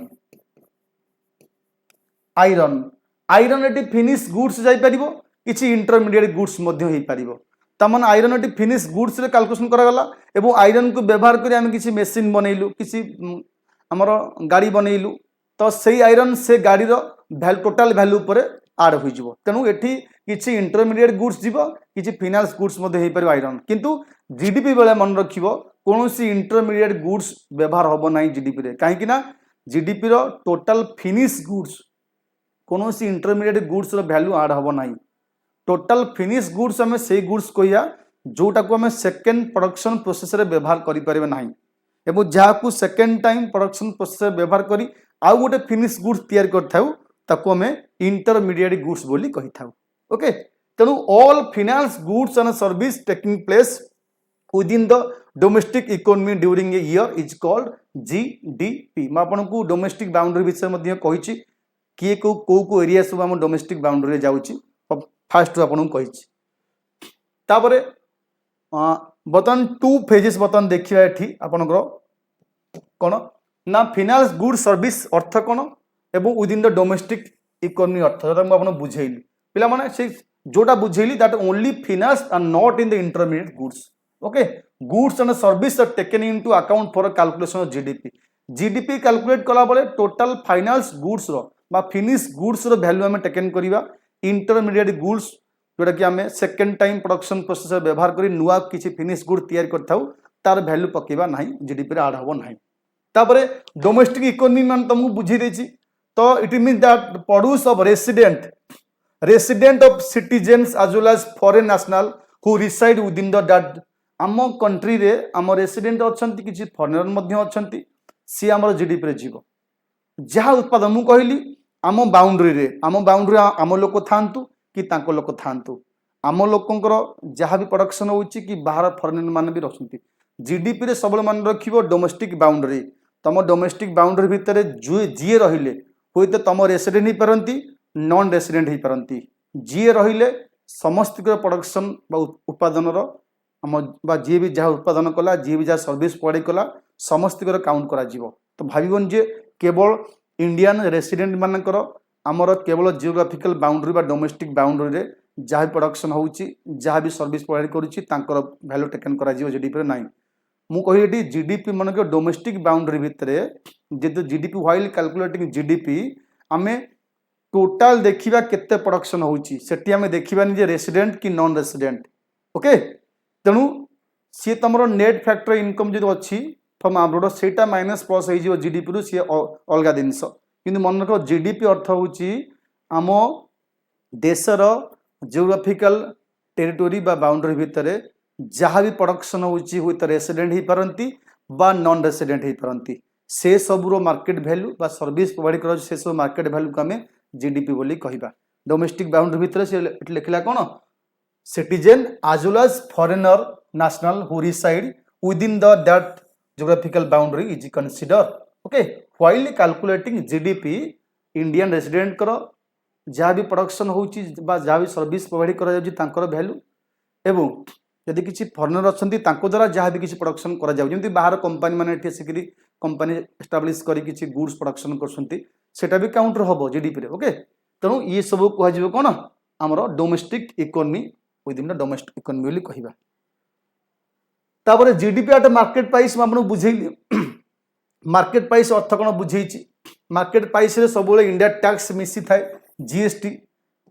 आयरन आयरन एटी फिनिश गुड्स जाई परिबो किछि इंटरमीडिएट गुड्स मध्य होई परिबो तमन आयरन एटी फिनिश गुड्स रे कैलकुलेशन करागला एवं आयरन को व्यवहार करी आम किसी मेसीन बनइलु किसी आमर गाड़ी बनइलु तो सही आयरन से गाड़ी वैल्यू टोटाल वैल्यू पर आड हो तेणु एठी किसी इंटरमीडिएट गुड्स जीव किसी फाइनेंस गुड्स हो पार आयरन किंतु जीडीपी बेले मन रखिबो कौन इंटरमीडिएट गुड्स व्यवहार हम ना जीडीपी रे कहीं जीडीपी रो टोटाल फिनिश गुड्स कौन इंटरमीडिएट गुड्स वैल्यू आड हम ना टोटाल फिनिश गुड्स आम से गुड्स कहिया जोटा को आम सेकेंड प्रोडक्शन प्रोसेस रे व्यवहार करि परिबे नाही एवं जहाँ को सेकेंड टाइम प्रोडक्शन प्रोसेस रे व्यवहार करी आउ गोटे फिनिश गुड्स तैयार करथाउ ताको आम इंटरमीडिएट गुड्स बोली कहि थाउ ओके तेणु all finance goods and service taking place within the domestic economy during a year is called GDP मैं आपको डोमेस्टिक बाउंड्री विषय में कही किए को एरिया सब आम डोमेस्टिक बाउंड्री रे जाउची फास्ट आपको कही तापरे बर्तमान टू फेजेस बर्तमान देखिए ये आपंकर कौन ना फाइनेंस गुड सर्विस अर्थ कौन एवं विदिन द डोमेस्टिक इकोनॉमी अर्थ जो आपको बुझेली पिला माने से जोटा बुझेली that only finance and not in the intermediate goods okay goods and service are taken into account for calculation of GDP GDP calculate कला बेले टोटल फाइनेंस गुड्स रो बा फिनिश गुड्स रो वैल्यू आम टेकन करिवा इंटरमीडिएट गुड्स जोटा कि आम सेकेंड टाइम प्रोडक्शन प्रोसेस व्यवहार करी नुआ किसी फिनिश गुड तैयार करथाउ तार वैल्यू पकेबा नाही जीडीपी रे आड हबो नाही तापरे डोमेस्टिक इकोनॉमी मान तुमको बुझी देछि तो it mean that produce of resident of citizens as well as foreign national who reside within the that आम कंट्री रे आम रेसिडेंट अछंती किछि फॉरेनर मध्ये अछंती सी आमर जीडीपी रे जीवो जहाँ उत्पादन मु कहली आम बाउंड्री आम लोक थांतु कि तांको लोक थांतु आम लोकंकर जहाँ भी प्रोडक्शन होची कि बाहर फॉरेनर मान भी रखती जीडीपी रे सबले मन रखिबो डोमेस्टिक बाउंड्री तम डोमेस्टिक बाउंड्री भितर जीए रहिले हुई तो तुम रेसिडेंट ही पारंती नॉन रेसिडेंट ही पारंती जीए रहिले समस्त प्रोडक्शन उत्पादन जी भी जहाँ उत्पादन कला जी भी जहाँ सर्विस प्रोवाइड कला समस्त काउंट करा जीवो तो भाविबन जे केवल इंडियन रेसिडेंट मानकर आमर केवल जियोग्राफिकल बाउंड्री बा डोमेस्टिक बाउंड्री रे जहाँ प्रोडक्शन होची जहाँ भी सर्विस प्रोवाइड करुची तांकर वैल्यू टेकन करा जीवो जीडीपी रे नाही मु कहि जीडीपी मन के डोमेस्टिक बाउंड्री भितर जेतु जीडीपी व्हाइल कैलकुलेटिंग जीडीपी आमे टोटाल देखिबा केते प्रोडक्शन होची सेठी आमे देखिबानी जे रेसिडेंट कि नॉन रेसिडेंट ओके तेणु सी तमरो नेट फैक्टर इनकम जो अच्छी फ्रॉम अब्रॉड सेटा माइनस प्लस हो जीडीपी रु सी अलग जिनस किंतु मन रख जीडीपी अर्थ होची आम देशर जियोग्राफिकल टेरिटोरी बा बाउंड्री भितर जहाँ भी प्रोडक्शन होची हुई तो रेसिडेंट ही पारंती बा नॉन रेसिडेंट ही पारंती से सबुरो मार्केट वैल्यू बा सर्विस प्रोवाइड कर से सब मार्केट वैल्यू को आम जीडीपी बोली कहबा डोमेस्टिक बाउंड्री भितर से लिखला कौन citizen as well as foreigner national who reside within that geographical boundary is considered okay while calculating GDP Indian resident करो जहाँ भी प्रोडक्शन होची बा जहाँ भी सर्विस प्रोवाइड करा जाउची तांकर वैल्यू एवं यदि किसी फॉरेनर अच्छी द्वारा जहाँ भी किसी प्रोडक्शन करा जाउची जमी बाहर कंपनी मैंने आसिक कंपनी एस्टाब्लिश कर किसी गुड्स प्रोडक्शन करटा भी काउंटर हम जीडीपी रे ओके तेणु ये सब कह कौन आमर domestic economy within the domestic economy बोली कहबा तापर जीडीपी आट मार्केट प्राइस आपको बुझेली मार्केट प्राइस अर्थ कौन बुझेची मार्केट प्राइस रे सब इंडिया टैक्स मिसी थाए जीएसटी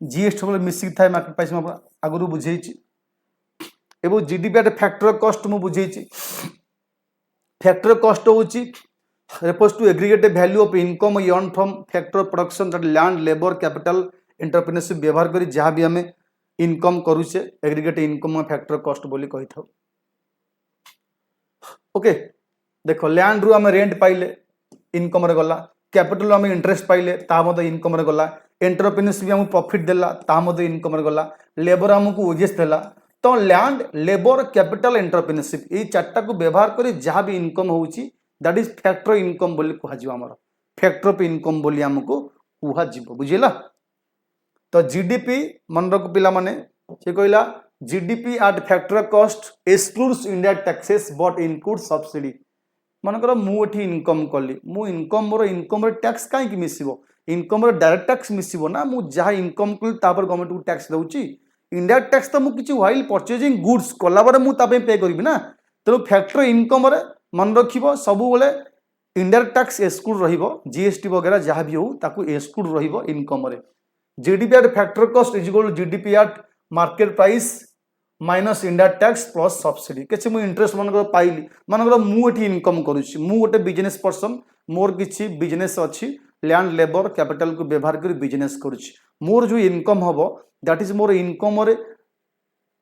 जीएसटी मिसिक थाए मार्केट प्राइस में आगु बुझेची एवं जीडीपी आट फैक्टर कॉस्ट मु बुझेची फैक्टर कॉस्ट होची refers to aggregate value of income earned from factor production that land labor capital entrepreneurship व्यवहार करी जहाँ भी हमें इनकम करूचे एग्रीगेट इनकम फैक्टर कॉस्ट बोली कही था ओके देखो लैंड रु आम रेंट पाइले इनकम रे गला कैपिटल आम इंटरेस्ट पाइले ता मते इनकम रे गला एंटरप्रेन्योरशिप आम प्रॉफिट देला ता मते इनकम रे गला लेबर आमको ओजेस देला तो लैंड लेबर कैपिटल एंटरप्रेन्योरशिप ये चार्टा को व्यवहार करी जहाँ भी इनकम होउची दैट इज फैक्टर इनकम बोली कह आमर फैक्टर ऑफ इनकम बोली आमको कह बुझेला तो जीडीपी मन रख पिला माने से कहला GDP at factor cost excludes इंडिया टैक्सेस बट इंक्लूड सब्सिडी मनकर मुझे इनकम कली मु इनकम मोर इनकम टैक्स कहीं मिसिबो इनकम डायरेक्ट टैक्स मिसिबो ना मु जहाँ इनकम कली तापर गवर्नमेंट को टैक्स दउची इंडिया टैक्स तो मुझे व्हाइल परचेजिंग गुड्स कला बारे मु तापे पे करिवि ना तेणु फैक्टर इनकम रे मन रखिबो सबु बेले इंडायरेक्ट टैक्स एक्सक्लूड रहिबो जीएसटी वगैरह जहाँ भी हो ताकू एक्सक्लूड रहिबो इनकम रे GDP at factor cost is equal to GDP at market price minus indirect tax plus subsidy किसी मुझे इंटरेस्ट मन पाइली मनकर मुझे इनकम करुच्ची मु गोटे बिजनेस पर्सन मोर किसी बिजनेस अच्छी लैंड लेबर कैपिटल को व्यवहार कर बिजनेस करुच्ची मोर जो इनकम हम दैट इज मोर इनकम रे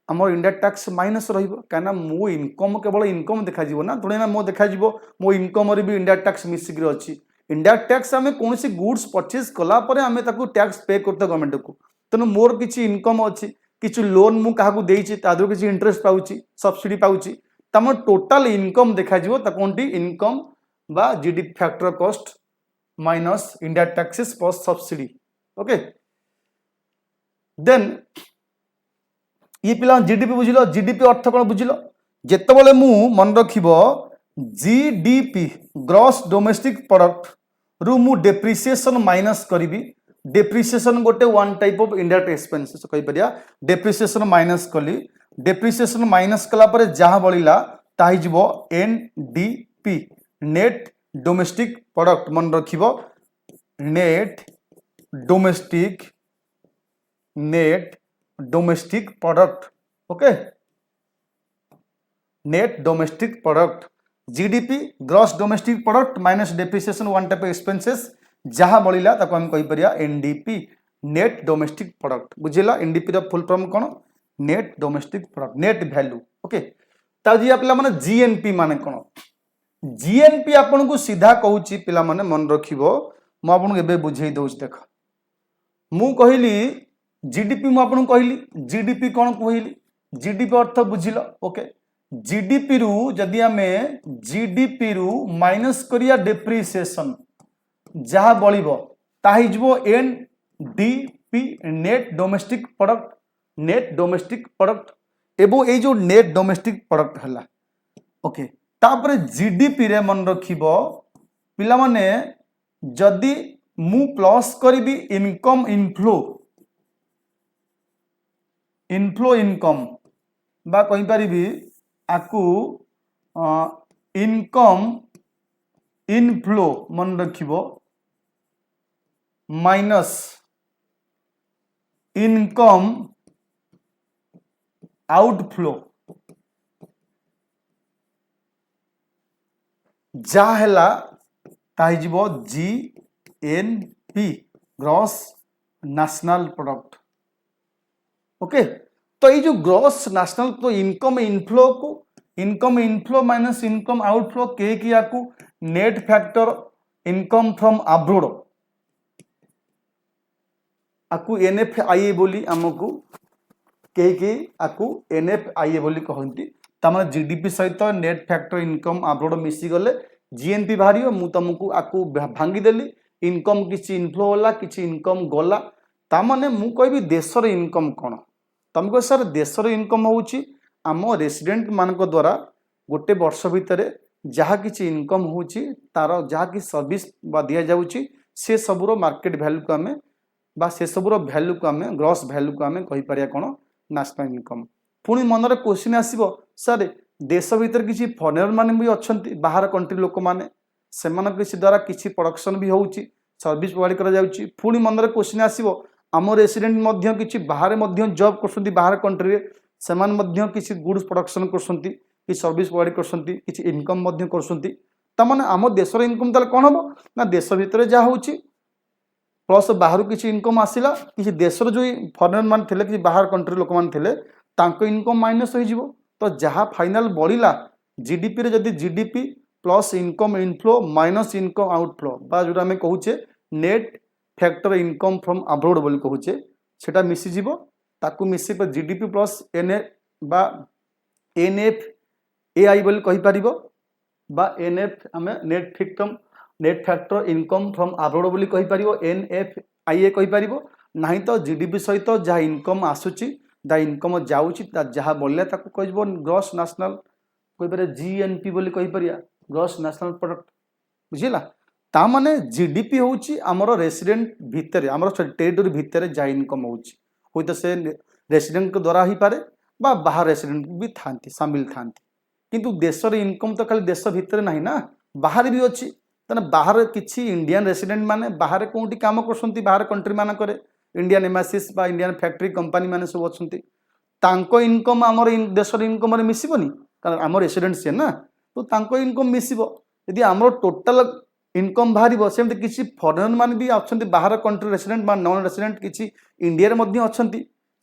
आम इंडिया टैक्स माइनस रहा मो इनकम केवल इनकम देखा ना थोड़े ना मो देखा मो इनकम भी इंडिया टैक्स मिसिक अच्छी इंडिया टैक्स आम कौन गुड्स परचेज कलापर आम टैक्स पे करते गवर्नमेंट को तेणु मोर किसी इनकम अच्छी किसी लोन मु क्या किसी इंटरेस्ट पाऊँगी सब्सिडी पाऊँगी तम टोटाल इनकम देखा कौन इनकम बा GDP factor cost minus India taxes plus subsidy okay then ये पिला जीडीपी बुझिल जीडीपी अर्थ कौन बुझिल जेतेबेले मु मन रखिबो जीडीपी ग्रॉस डोमेस्टिक प्रोडक्ट रु मु डेप्रिसिएशन माइनस करी डेप्रिसिएशन गोटे one type of indirect expenses कहि परिया डेप्रिसिएशन माइनस कली डेप्रिसिएशन माइनस कला पर जहाँ बलिला ताहि जिवो एनडीपी नेट डोमेस्टिक प्रोडक्ट मन रखिबो net domestic product okay net domestic product GDP gross domestic product minus depreciation one type expenses जहाँ बलिला ताको हम कहि परिया एनडीपी नेट डोमेस्टिक प्रोडक्ट बुझिला एनडीपी रो फुल फॉर्म कोन net domestic product net value okay ता जी पिला माने जीएनपी माने कोन जीएनपी आपन को सीधा कहूची पिला माने मन रखिबो मु आपन को एबे बुझेई दउछ देख मु कहिली जीडीपी मु आपन कहली जीडीपी कौन कहली जीडीपी अर्थ बुझिल ओके जीडीपी रु जदि आमे जीडीपी रु माइनस करिया डेप्रिसिएशन जहाँ बलिबो ताहि जिवो एनडीपी नेट डोमेस्टिक प्रोडक्ट एवं ये जो नेट डोमेस्टिक प्रोडक्ट हला ओके तापर जीडीपी रे मन रखिबो पिला माने जदि मु प्लस करिबी इनकम इनफ्लो इनकम बा कहि परिबी आकु इनकम इनफ्लो मन रखिबो माइनस इनकम आउटफ्लो जा हेला ताहि जीवो जी GNP gross national product. Okay, तो ये जो ग्रॉस नेशनल तो इनकम इनफ्लो को income inflow minus income outflow के किया को net factor income from abroad आकु NFIA बोली आमको के आकु NFIA बोली कहती तमाम GDP सहित नेट फैक्टर इनकम अब्रोड मिसी गले GNP बाहर मु तुमको आकु भांगीदेली इनकम किसी इनफ्लो होला किसी इनकम गला तामाने मु कहबी देशर इनकम कौन तुमको सर देशर इनकम होची आम रेसिडेंट मानक द्वारा गोटे वर्ष भितर जहाँ किसी इनकम होची तार जहाँ कि सर्विस दि जाऊँगी से सबूर मार्केट भैल्यू को आम बा से सबूर भैल्यू को आम ग्रॉस भैल्यू को आम कहीपर कौन नेशनल इनकम। पुणी मनरे क्वेश्चन आसो सर देश भीतर किसी फरेनर मैंने भी अच्छा बाहर कंट्री लोक मैंने से किसी द्वारा किसी प्रोडक्शन भी होची सर्विस प्रोवाइड करा जाउची। पुणी मनरे क्वेश्चन आसो आम रेसिडेंट किसी बाहर जॉब कर बाहर कंट्री से किसी गुड्स प्रोडक्शन कर सर्विस प्रोवाइड कर इनकम कर आम देशर इनकम ताले कौन हम ना देश भितर जहाँ हो प्लस बाहर किसी इनकम आसला किसी देशर जो फरेनर मान थे कि बाहर कंट्री लोक मैंने थे इनकम माइनस हो तो जहाँ फाइनाल बढ़ला GDP रे जदि GDP plus income inflow minus income outflow बा जो आम कहूचे net factor income from abroad बोली कहूचे सेटा मिसीजिव ताकू मिसी GDP प्लस NFAI बोली कहि परिबो बा NF आम net factor income from abroad बोली कहि परिबो NFIA कहि परिबो नाही तो GDP सहित जहाँ इनकम आसुची दा इनकम जाउची जहाँ बढ़ले ताकू कहिबो ग्रॉस नेशनल कहि पारे GNP बोली कहि परिया ग्रॉस नेशनल प्रोडक्ट बुझिला ता माने GDP होची हमरो रेसिडेंट भितर हमरो टेरिटोरी भितर जहाँ इनकम होची होय तो से रेसिडेंट के द्वारा ही पारे बा बाहर रेसिडेंट भी थांती शामिल थांती किंतु देशर इनकम तो खाली देश भितर नहीं ना बाहर भी अच्छी तेना बाहर किसी इंडियन रेसिडेंट माने बाहर कौटी काम कर बाहर कंट्री मानक इंडियन एम्बासीज बा इंडियन फैक्ट्री कंपनी माने सब अच्छी तांको इनकम आमर देशर इनकम मिसबनी कारण आम रेसिडेंट से ना तो तांको इनकम मिसब यदि आमर टोटाल इनकम बाहर सेमती किसी फरेनर मैंने भी अच्छा बाहर कंट्री रेसिडेंट बा नॉन रेसिडेंट किसी इंडिया रे अच्छा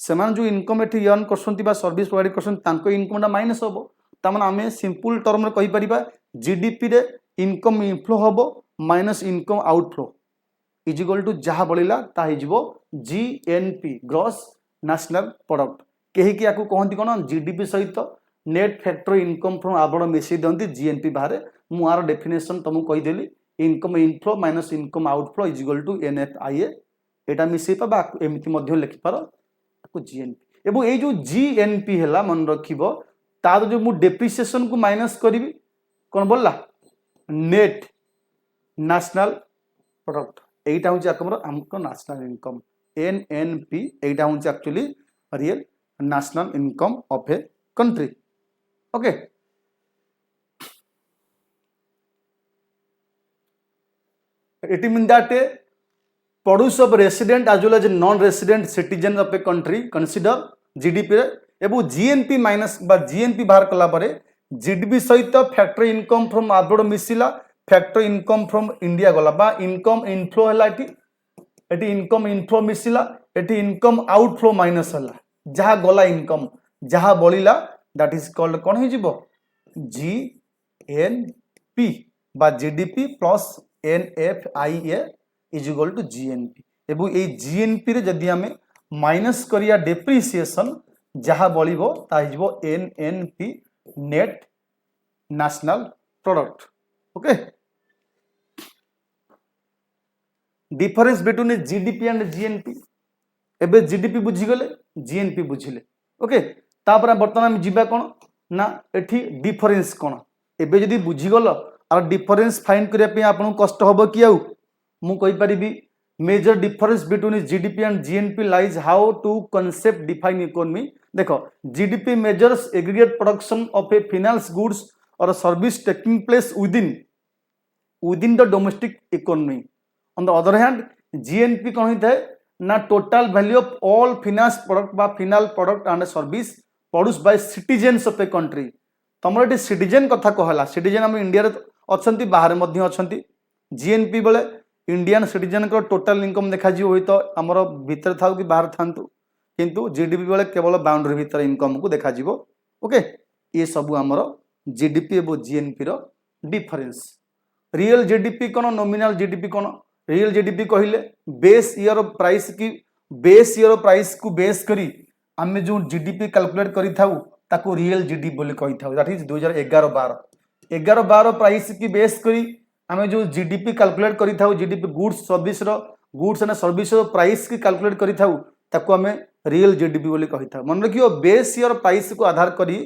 से जो इनकम एटी अर्न कर सर्विस प्रोवाइड कर इनकम माइनस हम तामान आम सिंपल टर्म रे कहि परिबा GDP रे इनकम इनफ्लो हम minus income outflow is equal to जहाँ बढ़ला ता GNP ग्रॉस नेशनल प्रोडक्ट कहीं कि कहती कौन GDP सहित net factor income from abroad मिसई दिखती GNP बाहर मुझे डेफिनेशन तुमको कहीदेली income inflow minus income outflow is equal to NFIA एटा मिसई पा एमती लिखिपार GNP एवं ये जो GNP है मन रखिबो तार जो मु डेप्रिसिएशन को माइनस करी कौन बोलला नेट नेशनल प्रोडक्ट एटा हूँ आमको नेशनल इनकम NNP एटा हूँ actually real national income of a country. Okay it mean that produce of resident as well as non resident citizen of a country consider GDP रे एवं GNP माइनस GNP बाहर कला परे GDP सहित फैक्टर इनकम फ्रॉम अब्रोड मिसिला फैक्टर इनकम फ्रॉम इंडिया गला बा इनकम इनफ्लो है एटी इनकम इनफ्लो मिसिला एटी इनकम आउटफ्लो माइनस है जहाँ गला इनकम जहाँ बढ़ला दैट इज कॉल्ड कौन हो GNP बा GDP plus NFIA is equal to GNP एवं ये GNP रे जदि आमे माइनस करिया डेप्रिसिएशन जहाँ बढ़ो ताइजबो NNP net national product. Okay difference between GDP and GNP एबे GDP बुझीगले GNP बुझिले। ओके तापर बर्तमान हम जीवा कौन ना एठी डिफरेंस कौन एबे जदि बुझीगल और डिफरेंस फाइंड करिया पे आपन कष्ट हबो कि आउ मु कहि परिबी major difference between GDP and GNP lies how two concept define economy. देखो GDP measures aggregate production of a finance goods or service taking place within the domestic economy. On the other hand GNP कौन होता है ना total value of all finance product बा final product and service produce by citizens of a country. तुम ये सिटीजन कथा कहला सिटीजन आम इंडिया अच्छा बाहर GNP बेले इंडियन सिटीजन को टोटल इनकम देखा हुई तो आमर भीतर था कि बाहर था किंतु जीडीपी बेले केवल बाउंड्री भीतर इनकम को देखा ओके ये सब आमर जीडीपी और जीएनपी रो डिफरेंस रियल जीडीपी कौन नॉमिनल जीडीपी कौन रियल जीडीपी कहले बेस ईयर प्राइस की बेस ईयर प्राइस को बेस करी आमे जो जीडीपी कैलकुलेट करी थाउ ताको रियल जीडीपी बोली कहि थाउ दैट इज 2011-12 प्राइस की बेस करी आमे जो जीडीपी कैलकुलेट करी थाउ जीडीपी गुड्स एंड सर्विस रो प्राइस की कैलकुलेट करी थाउ ताको आमे रियल जीडीपी बोली कहि थाउ मन रखियो बेस ईयर प्राइस को आधार करी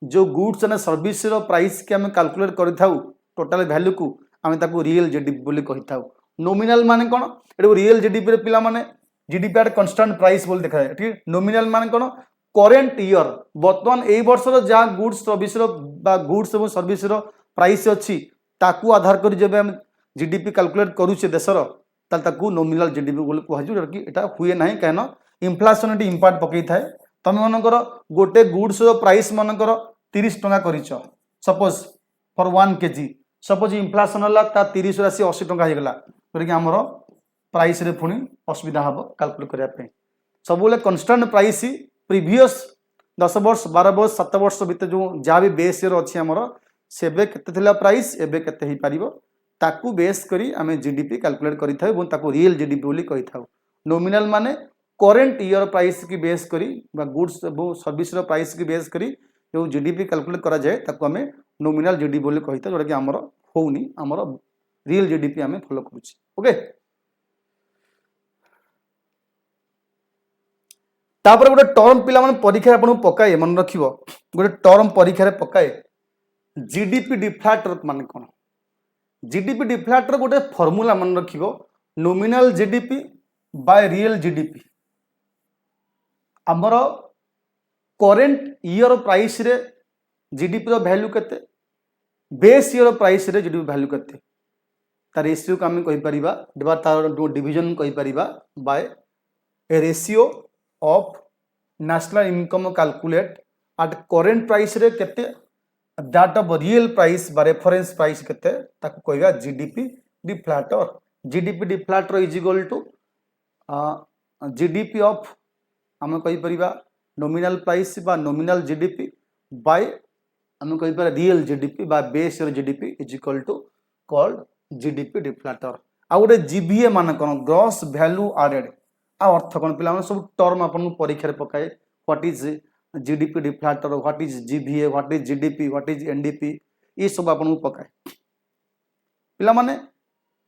जो गुड्स एंड सर्विस रो प्राइस के आमे कैलकुलेट करी थाउ टोटल वैल्यू को आमे ताको रियल जीडीपी बोली कहि थाउ नॉमिनल माने कोन एडो रियल जीडीपी रे पिला माने जीडीपी एट कांस्टेंट प्राइस बोल देखा ठीक नॉमिनल माने कोन करेंट ईयर वर्तमान एई वर्ष रो जा गुड्स सर्विस रो बा गुड्स एवं सर्विस रो प्राइस अछि ताकू आधार करी जेबे हम जीडीपी कैलकुलेट करू छे देशर ताल ताकू नॉमिनल जीडीपी बोल कहजु कि एटा हुए नाही कहन इन्फ्लेशन टी इंपैक्ट पकई थाए तमे मनकर गोटे गुड्स रो प्राइस मनकर 30 टका करिचो suppose for 1 KG suppose inflation हला ता 30 राशि 80 टका हे गला कि हमरो प्राइस रे पुणी असुविधा हम कैलकुलेट करने सब कन्स्टांट प्राइस प्रीवियस 10 वर्ष 12 वर्ष 7 वर्ष भितर जो जहाँ भी बेस ईयर अच्छी आमर सेबे केते प्राइस एबे केते ही पारिबो ताकू बेस करी आमे जीडीपी कैलकुलेट करि थाउ एवं ताकू रियल जीडीपी बोली कहि थाउ नॉमिनल माने करेंट ईयर प्राइस की बेस करी बा गुड्स एवं सर्विस रो प्राइस की बेस करी जो जीडीपी कैलकुलेट करा जाए ताकू आमे नॉमिनल जीडीपी बोली कहि थाउ जोटा कि आमर होउनी आमर रियल जीडीपी आमे फॉलो करूची ओके तापर गोटे टर्म पिला माने परीक्षा आपन पकाए मन रखिबो गोटे टर्म परीक्षा रे पकाए जीडीपी डिफ्लेक्टर माने कोन जीडीपी डिफ्लेक्टर गोटे फार्मूला मन रखिबो nominal GDP by real GDP हमर करेंट ईयर प्राइस रे जीडीपी रो वैल्यू केते बेस ईयर प्राइस रे जीडीपी वैल्यू केते ता रेशियो का हम कहि परिबा डिवा तार डिवीजन कहि परिबा by a ratio of national income calculate at current price रे केते that of real price बा reference price केते ताको कहबा GDP deflator is equal to GDP of हम कहि परिबा nominal price बा nominal GDP by हम कहि परिबा real GDP बा base year GDP is equal to called GDP deflator आ गोटे GVA मान कोन gross value added आ अर्थ कौन पिला सब टर्म आपन परीक्षा रे पकाए what is GDP deflator what is GVA what is GDP what is NDP ये सब आपन पकाए पिला माने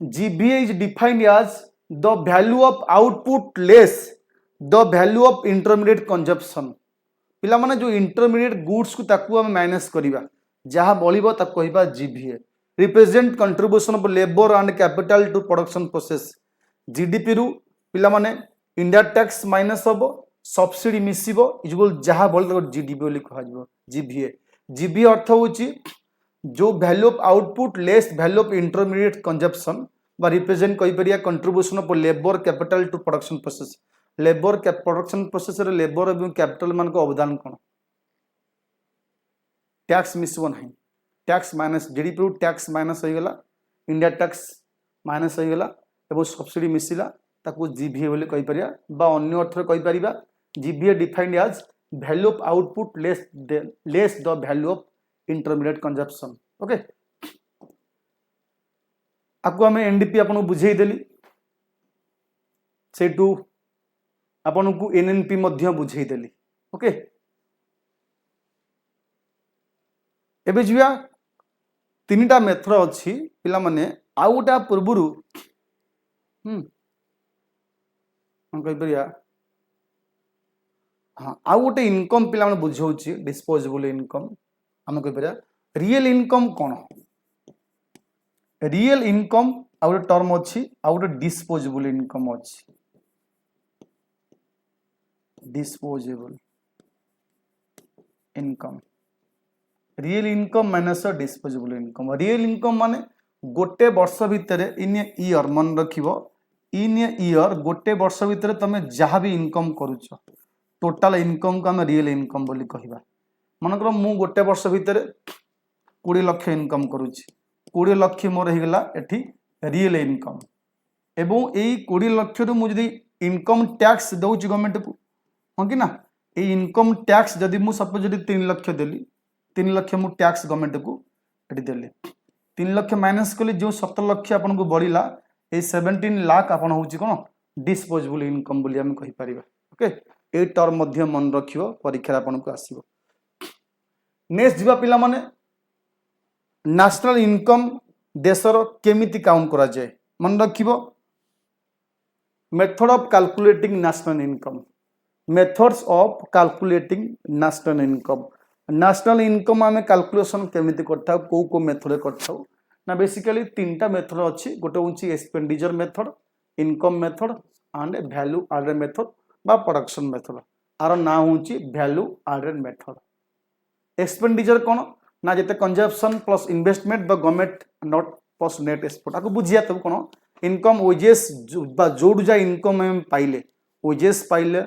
GVA is defined as the value of output less the value of intermediate consumption पिला माने जो इंटरमीडिएट गुड्स को ताकू हम माइनस करिबा जहां बलिबो ताक कहबा GVA represent contribution of labour and capital to production process GDP रु पिला माने इंडिया टैक्स माइनस हम सब्सिडी मिसिबो इजुगल जहाँ बोल जीडीपी बोली कहजिबो जीवीए जीवीए अर्थ होची जो value of output less value of intermediate consumption बा रिप्रेजेंट कहि परिया contribution of labour capital to production process labour production process रे लेबर एवं कैपिटल मान को अवदान कोन टैक्स मिसिबो नहीं टैक्स माइनस जीडीपी रु टैक्स माइनस हो गला इंडिया टैक्स माइनस हो गला एवं सब्सिडी मिसिला ताकू जीवीए बोली कहि परिया बा अन्य अर्थ रे कहि परिबा GVA defined as value of output less the value of intermediate consumption okay आपको हमें एनडीपी आपन बुझेई देली सेटू आपन को एनएनपी मध्य बुझेई देली ओके एबे जिया तीनटा मेथड अछि पिला माने आउटा पूर्वरु हम कहि परिया हाँ आउ गोटे इनकम पिला माने बुझौछि डिस्पोजेबल इनकम हम कहि परिया रियल इनकम कोन रियल इनकम आउ गोटे टर्म अछि आउ गोटे डिस्पोजेबल इनकम अछि disposable income real income minus disposable income real income माने गोटे वर्ष भितर इन ईयर मन रखिबो इन ईयर गोटे वर्ष भितर तमे जहाँ भी इनकम करूछ टोटल इनकम को हम रियल इनकम बोली कहिबा मनकर मु गोटे वर्ष भितर 20 लाख इनकम करूछ 20 लाख मोर हे गला एठी रियल इनकम एवं यही 20 लाख रु मुझे इनकम टैक्स दौची गवर्नमेंट को हाँ कि ना ये इनकम टैक्स जदि मु सपोज जदि 3 लाख देली 3 लाख मु टैक्स गवर्नमेंट को ये देली 3 लाख माइनस कली जो 17 लाख आपन को बढ़ला ये 17 लाख आपन होची कोन डिस्पोजेबल इनकम बोली हम कहि परिबा ओके ए टर्म मध्य मन रखियो परीक्षा आपन को आसीबो नेक्स्ट जीवा पिला माने नेशनल इनकम देशर केमिति काउंट करा जाए मन रखिबो method of calculating national income methods of calculating national income आमे कैलकुलेशन केमिति करथाउ को मेथड करथाउ ना बेसिकली तीनटा मेथड अछि गोटे होची expenditure method income method and value added method बा प्रोडक्शन मेथड आर ना होची वैल्यू एडेड मेथड एक्सपेंडिचर कोन ना जते consumption plus investment the government not plus net export आको बुझिया तब कोन इनकम वेजेस बा जोड़ जा इनकम हम पाइले वेजेस पाइले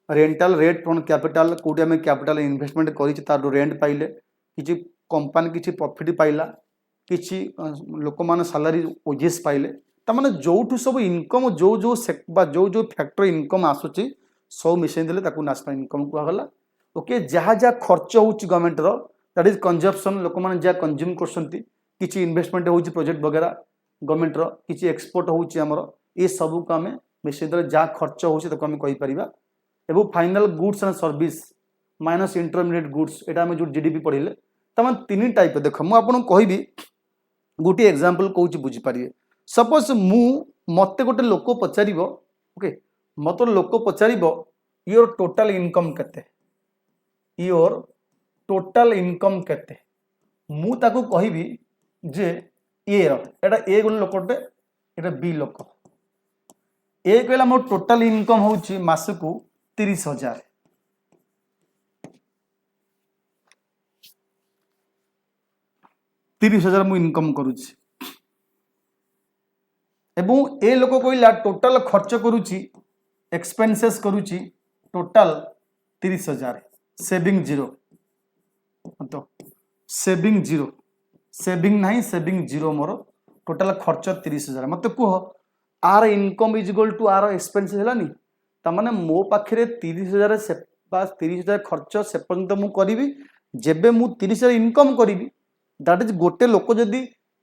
रेंटल रेट फ्रॉम कैपिटल कोडी हम कैपिटल इन्वेस्टमेंट करि तार रेंट पाइले किछि कंपनी किछि प्रॉफिट पाइला किछि लोक मान सैलरी वेजेस पाइले त माने जोठु सब इनकम जो जो बा जो जो फैक्टर इनकम आसुची सब मिसै देले ताकू नेशनल इनकम को हगला ओके जहा जहा खर्च होउची गवर्नमेंट रो दैट इज कंजप्शन लोक मान जहा कंज्यूम करसंती किछि इन्वेस्टमेंट होउची प्रोजेक्ट वगैरह गवर्नमेंट रो किछि एक्सपोर्ट होउची हमरो ए सब को हमें मिसै देले जहा खर्च होउची ताकू हम कहि परिबा एवं final goods and service minus intermediate goods एटा हम जो जीडीपी पढ़िले तमाम तीन टाइप देख मु आपन कहबी गोटे एग्जांपल कहूची बुझी पारिए सपोज मु मते गोटे लोक पचारिबो ओके मते लोक पचारिबो योर टोटल इनकम केते योर टोटल इनकम केते मु ताको कहबी जे ए रो एटा ए गोटे लोकटे एटा बी लोक ए कहला मोर टोटल इनकम होची मासकू 30,000 30,000 मु इनकम करूची एवं ए लोक कहला टोटल खर्च करूची एक्सपेंसेस करूची टोटल 30,000 सेविंग जीरो तो सेविंग जीरो सेविंग नहीं सेविंग जीरो मोर टोटल खर्च 30,000 मत कह our income is equal to our expense है ताने मो पाखे 30,000 से 30,000 खर्च से पर्यंत मु करी जेबे मु 30,000 इनकम करी दैट इज गोटे लोक जदि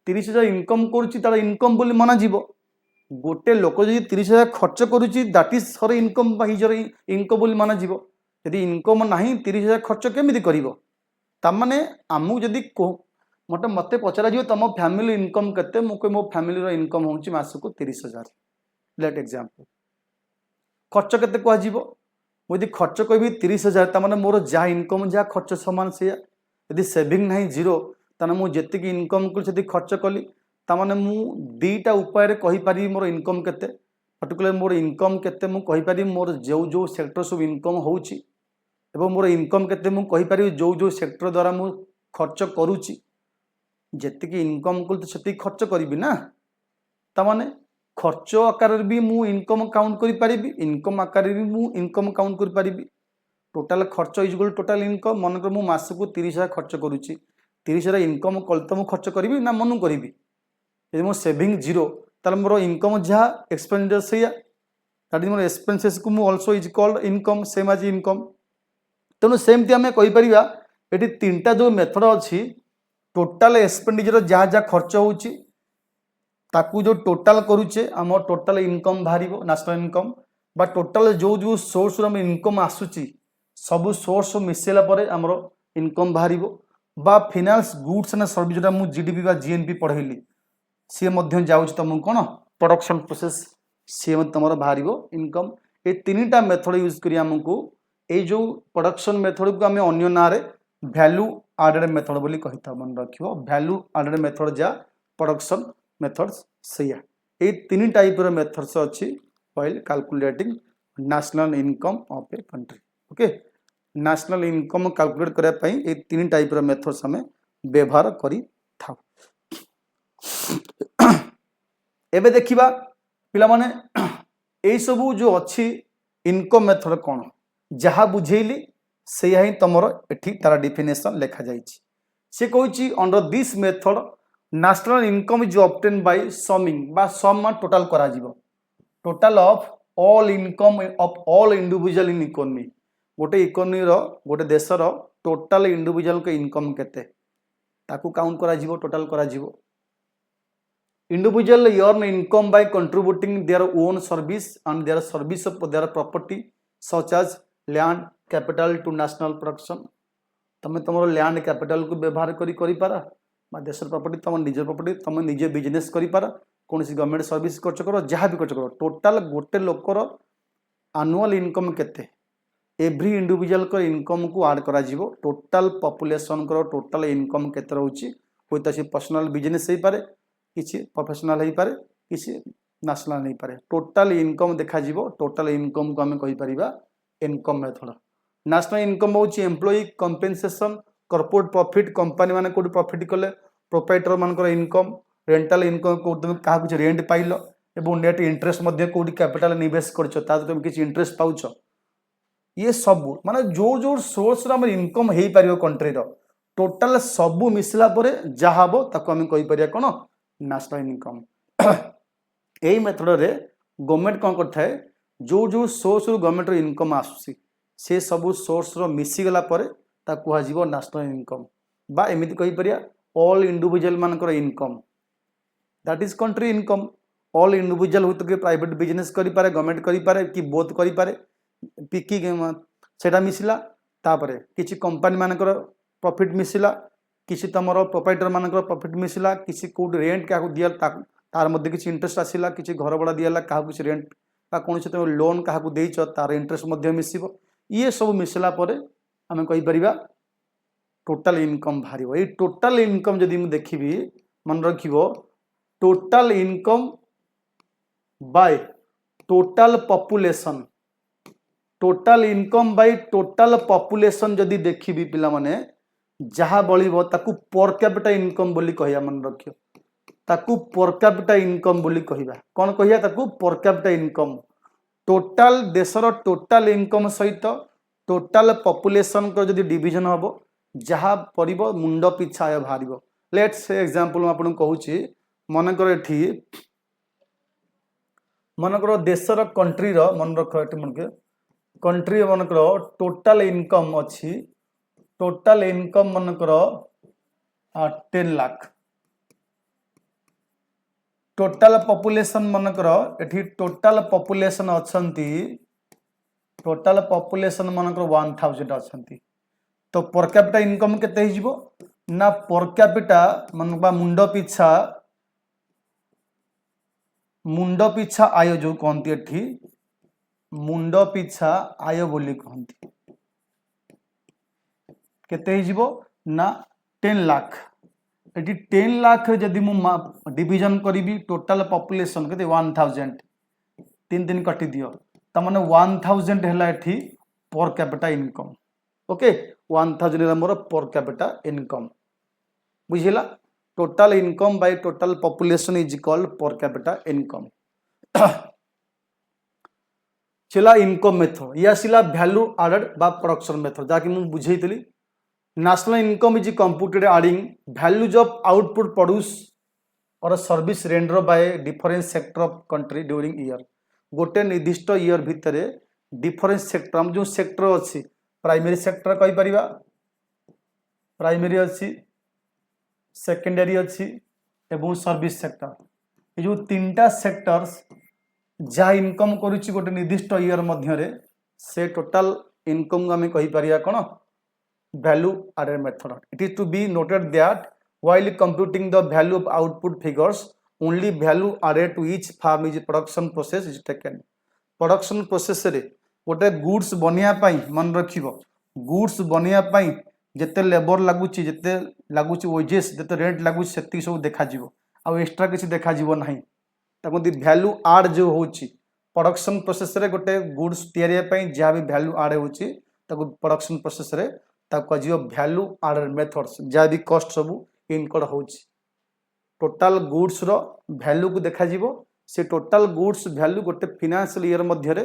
30,000 इनकम करुच्ची तार इनकम बोली मना जीवो गोटे लोक जदि 30,000 खर्च करुच्ची that is her income income बोली माना जीवो यदि इनकम नहीं 30,000 खर्च केमिति करिवो तामाने आमु जदि मते मते पचरा जीवो तम फैमिली इनकम केते मु को मो फैमिली रो इनकम होउची मासको 30,000 लेट एग्जांपल खर्च केते को जीवो यदि खर्च कहबी 30,000 तामाने मोर जा इनकम जा खर्च समान से यदि सेविंग नहीं जीरो ताने मु जेति की इनकम को जदि खर्च कली तामाने मु दीटा उपाय रे कहि पारी मोर इनकम केते पर्टिकुलर मोर इनकम केते मु कहि पारी मोर जो जो सेक्टर सब इनकम होउची एवं मोर इनकम केते मु कहि पारी जो जो सेक्टर द्वारा मु खर्च करूची जेति की इनकम को तो सेति खर्च करिवि ना तामाने खर्च आकार भी मु इनकम काउंट करि पारिबि इनकम आकार भी मु इनकम काउंट करि पारिबि टोटल खर्च इज इक्वल टोटल इनकम मन कर मु मास को 30,000 खर्च करूची 30,000 इनकम कल तो मु खर्च करिवि ना मनु करिवि यदि मो सेविंग जीरो ताले मोर इनकम जहा एक्सपेंडिचर सेया दैट इज मोर एक्सपेंसेस को मु also is called income same as income तेणु सेमती आम कहीपर ये तीनटा जो मेथड अच्छी टोटाल एक्सपेंडिचर जहाँ जहाँ खर्च होची ताकू जो टोटाल करुचे आम टोटाल इनकम बाहर नेशनल इनकम बा टोटाल जो जो सोर्स आम इनकम आसूची सब सोर्स मिसेला पर आमर इनकम बाहर बा फाइनेंस गुड्स एंड सर्विस जो मुझे जीडीपी बा जीएनपी पढ़ेली सी जाऊँ तुमको कौन प्रोडक्शन प्रोसेस सी तुम बाहर इनकम ये तीन टा मेथड यूज करी आमको ये जो प्रोडक्शन मेथड को आम अन्य ना वैल्यू एडेड मेथड बोली कही था मन रखियो वैल्यू एडेड मेथड जा प्रोडक्शन मेथड्स सैया ये तीन टाइप मेथड्स अच्छी while calculating national income of a country okay national income calculate करने ये तीन टाइप मेथड्स आम व्यवहार करी था एबे देखिबा पिला माने ए सबू जो अच्छी इनकम मेथड कौन जहाँ बुझेली से ही तुमर एठी तार डिफिनेशन लिखा जाइछि से कहछि under this method national income is obtain by summing बा सम टोटल करा जिवो total of all income of all individual in economy गोटे इकोनॉमी रो गोटे देशर टोटाल इंडिविजुअल के इनकम केते ताकू काउंट करा जीवो टोटाल करा जीवो individual earn income by contributing their own service and their service of their property such as land capital to national production तमें तुम लैंड कैपिटल को व्यवहार करी पारा देश प्रॉपर्टी तुम निज प्रॉपर्टी तुम निजे बिजनेस करी पारा कौन सी गवर्नमेंट सर्विस खर्च करो जहाँ भी खर्च करो टोटाल गोटे लोकर एनुअल इनकम केते एवरी इंडिविजुअल को इनकम को ऐड करा जीवो टोटाल पॉपुलेशन को टोटाल इनकम केते रहउची होता से पर्सनल बिजनेस हे पारे किसी प्रोफेशनल हो पारे किसी नेशनल नहीं पारे टोटाल इनकम देखा जीवो टोटाल इनकम को आम कहि परिबा इनकम मेथड नेशनल इनकम होची employ compensation corporate profit company माने कोडी प्रॉफिट कले प्रोप्राइटर मानकर इनकम रेंटल इनकम को तुम क्या कुछ रेंट पाइल एवं नेट इंटरेस्ट मध्य कोडी कैपिटल निवेश करछ ता तुम किछि इंटरेस्ट पाउछ ये सब माने जो जो सोर्स रा हमर इनकम हेई परियो कंट्री रो टोटाल सब मिसला परे जहाबो ताको हम कहि परिया कोन नेशनल इनकम यही मेथड रे गवर्नमेंट कौन करता है जो जो सोर्स रु गवर्नमेंट रो इनकम आसुसी से सब सोर्स रो मिसी गला परे ता कुहा जीवो नेशनल इनकम बा एमिति कहि परिया ऑल इंडिविजुअल मानकर income that is country income all individual होत के प्राइवेट बिजनेस करि पारे गवर्नमेंट करि पारे कि बोथ करि पारे पिकी सेटा मिसिला तापरे किछि कंपनी मानकर प्रॉफिट मिसिला किसी तुमर प्रोप्राइटर मानकर प्रॉफिट मिसला किसी कोड रेंट क्या दिया तार मध्य किसी इंटरेस्ट आसला किसी घर भड़ा दिया क्या किसी रेंट का कौन से तुम लोन क्या देच तार इंटरेस्ट मध्य मिसिबो ये सब मिसला परे आम कहि परिबा टोटाल इनकम बाहर ये टोटाल इनकम जदि मु देखिबी मन रखिबो total income by total population total income by total population जदि देखिबी पिला माने जहाँ बलिबो ताकू पर कैपिटा इनकम बोली कहिया मन रखियो ताकू पर कैपिटा इनकम बोली कहिबा कोन कहिया ताकू पर कैपिटा इनकम टोटाल देशर टोटाल इनकम सहित टोटाल पॉपुलेशन को जदि डिवीजन हबो जहाँ पड़िबो मुंड पिछा आय बाहरिबो लेट्स से एग्जांपल मैं आपन कहूची मन कर एठी मन कर देशर कंट्री रो मन रख एठी मन के कंट्री मन कर टोटाल इनकम अछि टोटाल इनकम मन करो 10 लाख टोटाल पॉपुलेशन मन करो एठी टोटाल पॉपुलेशन अछंती टोटाल पॉपुलेशन मन करो 1000 अछंती तो पर कैपिटा इनकम केते हिजबो ना पर कैपिटा मन बा मुंड पिछा आय जो कहंती एठी मुंड पिछा आय बोली कहंती केते हिजबो ना 10 लाख एटी 10 लाख जदि मु डिवीजन करी टोटाल पॉपुलेशन केते 1000 तीन दिन कटि दियो त माने 1000 हैला एठी पर कैपिटा इनकम ओके 1000 हैला मोर पर कैपिटा इनकम बुझिला total income by total population is called per capita income चला इनकम मेथड या सिला वैल्यू एडेड बा प्रोडक्शन मेथड जाकि मु बुझेइतली national income is computed adding values of output produced or a service rendered by different sector of country during year गोटे निर्दिष्ट ईयर भितर डिफरेंट सेक्टर हम जो सेक्टर अच्छी प्राइमरी सेक्टर कहि परिबा प्राइमरी अच्छी सेकेंडरी अच्छी एवं सर्विस सेक्टर ये जो तीनटा सेक्टर्स जहाँ इनकम करुच्ची गोटे निर्दिष्ट ईयर मध्य से टोटाल इनकम आम कहि परिबा कोन value added method. It is to be noted that while computing the value of output figures, only value added to each farm is production process is taken. Production process रे गोटे goods बनिया पाई मन रखिबो goods बनिया पाई जेते लेबर लागुची जेते लागुची wages जेते रेंट लागुची सेति सब देखा जीवो आ एक्स्ट्रा किछि देखा जीवो नाही ताको दी वैल्यू ऐड जो होची प्रोडक्शन प्रोसेस रे गोटे goods तैयारी पाई जा भी वैल्यू ऐड होची ताको प्रोडक्शन प्रोसेस रे वैल्यू एडेड मेथड्स जहाँ भी कस्ट सब इनकड होची टोटाल गुड्स रो वैल्यू को देखा जीवो से टोटाल गुड्स वैल्यू गोटे फाइनेंशियल ईयर मध्य रे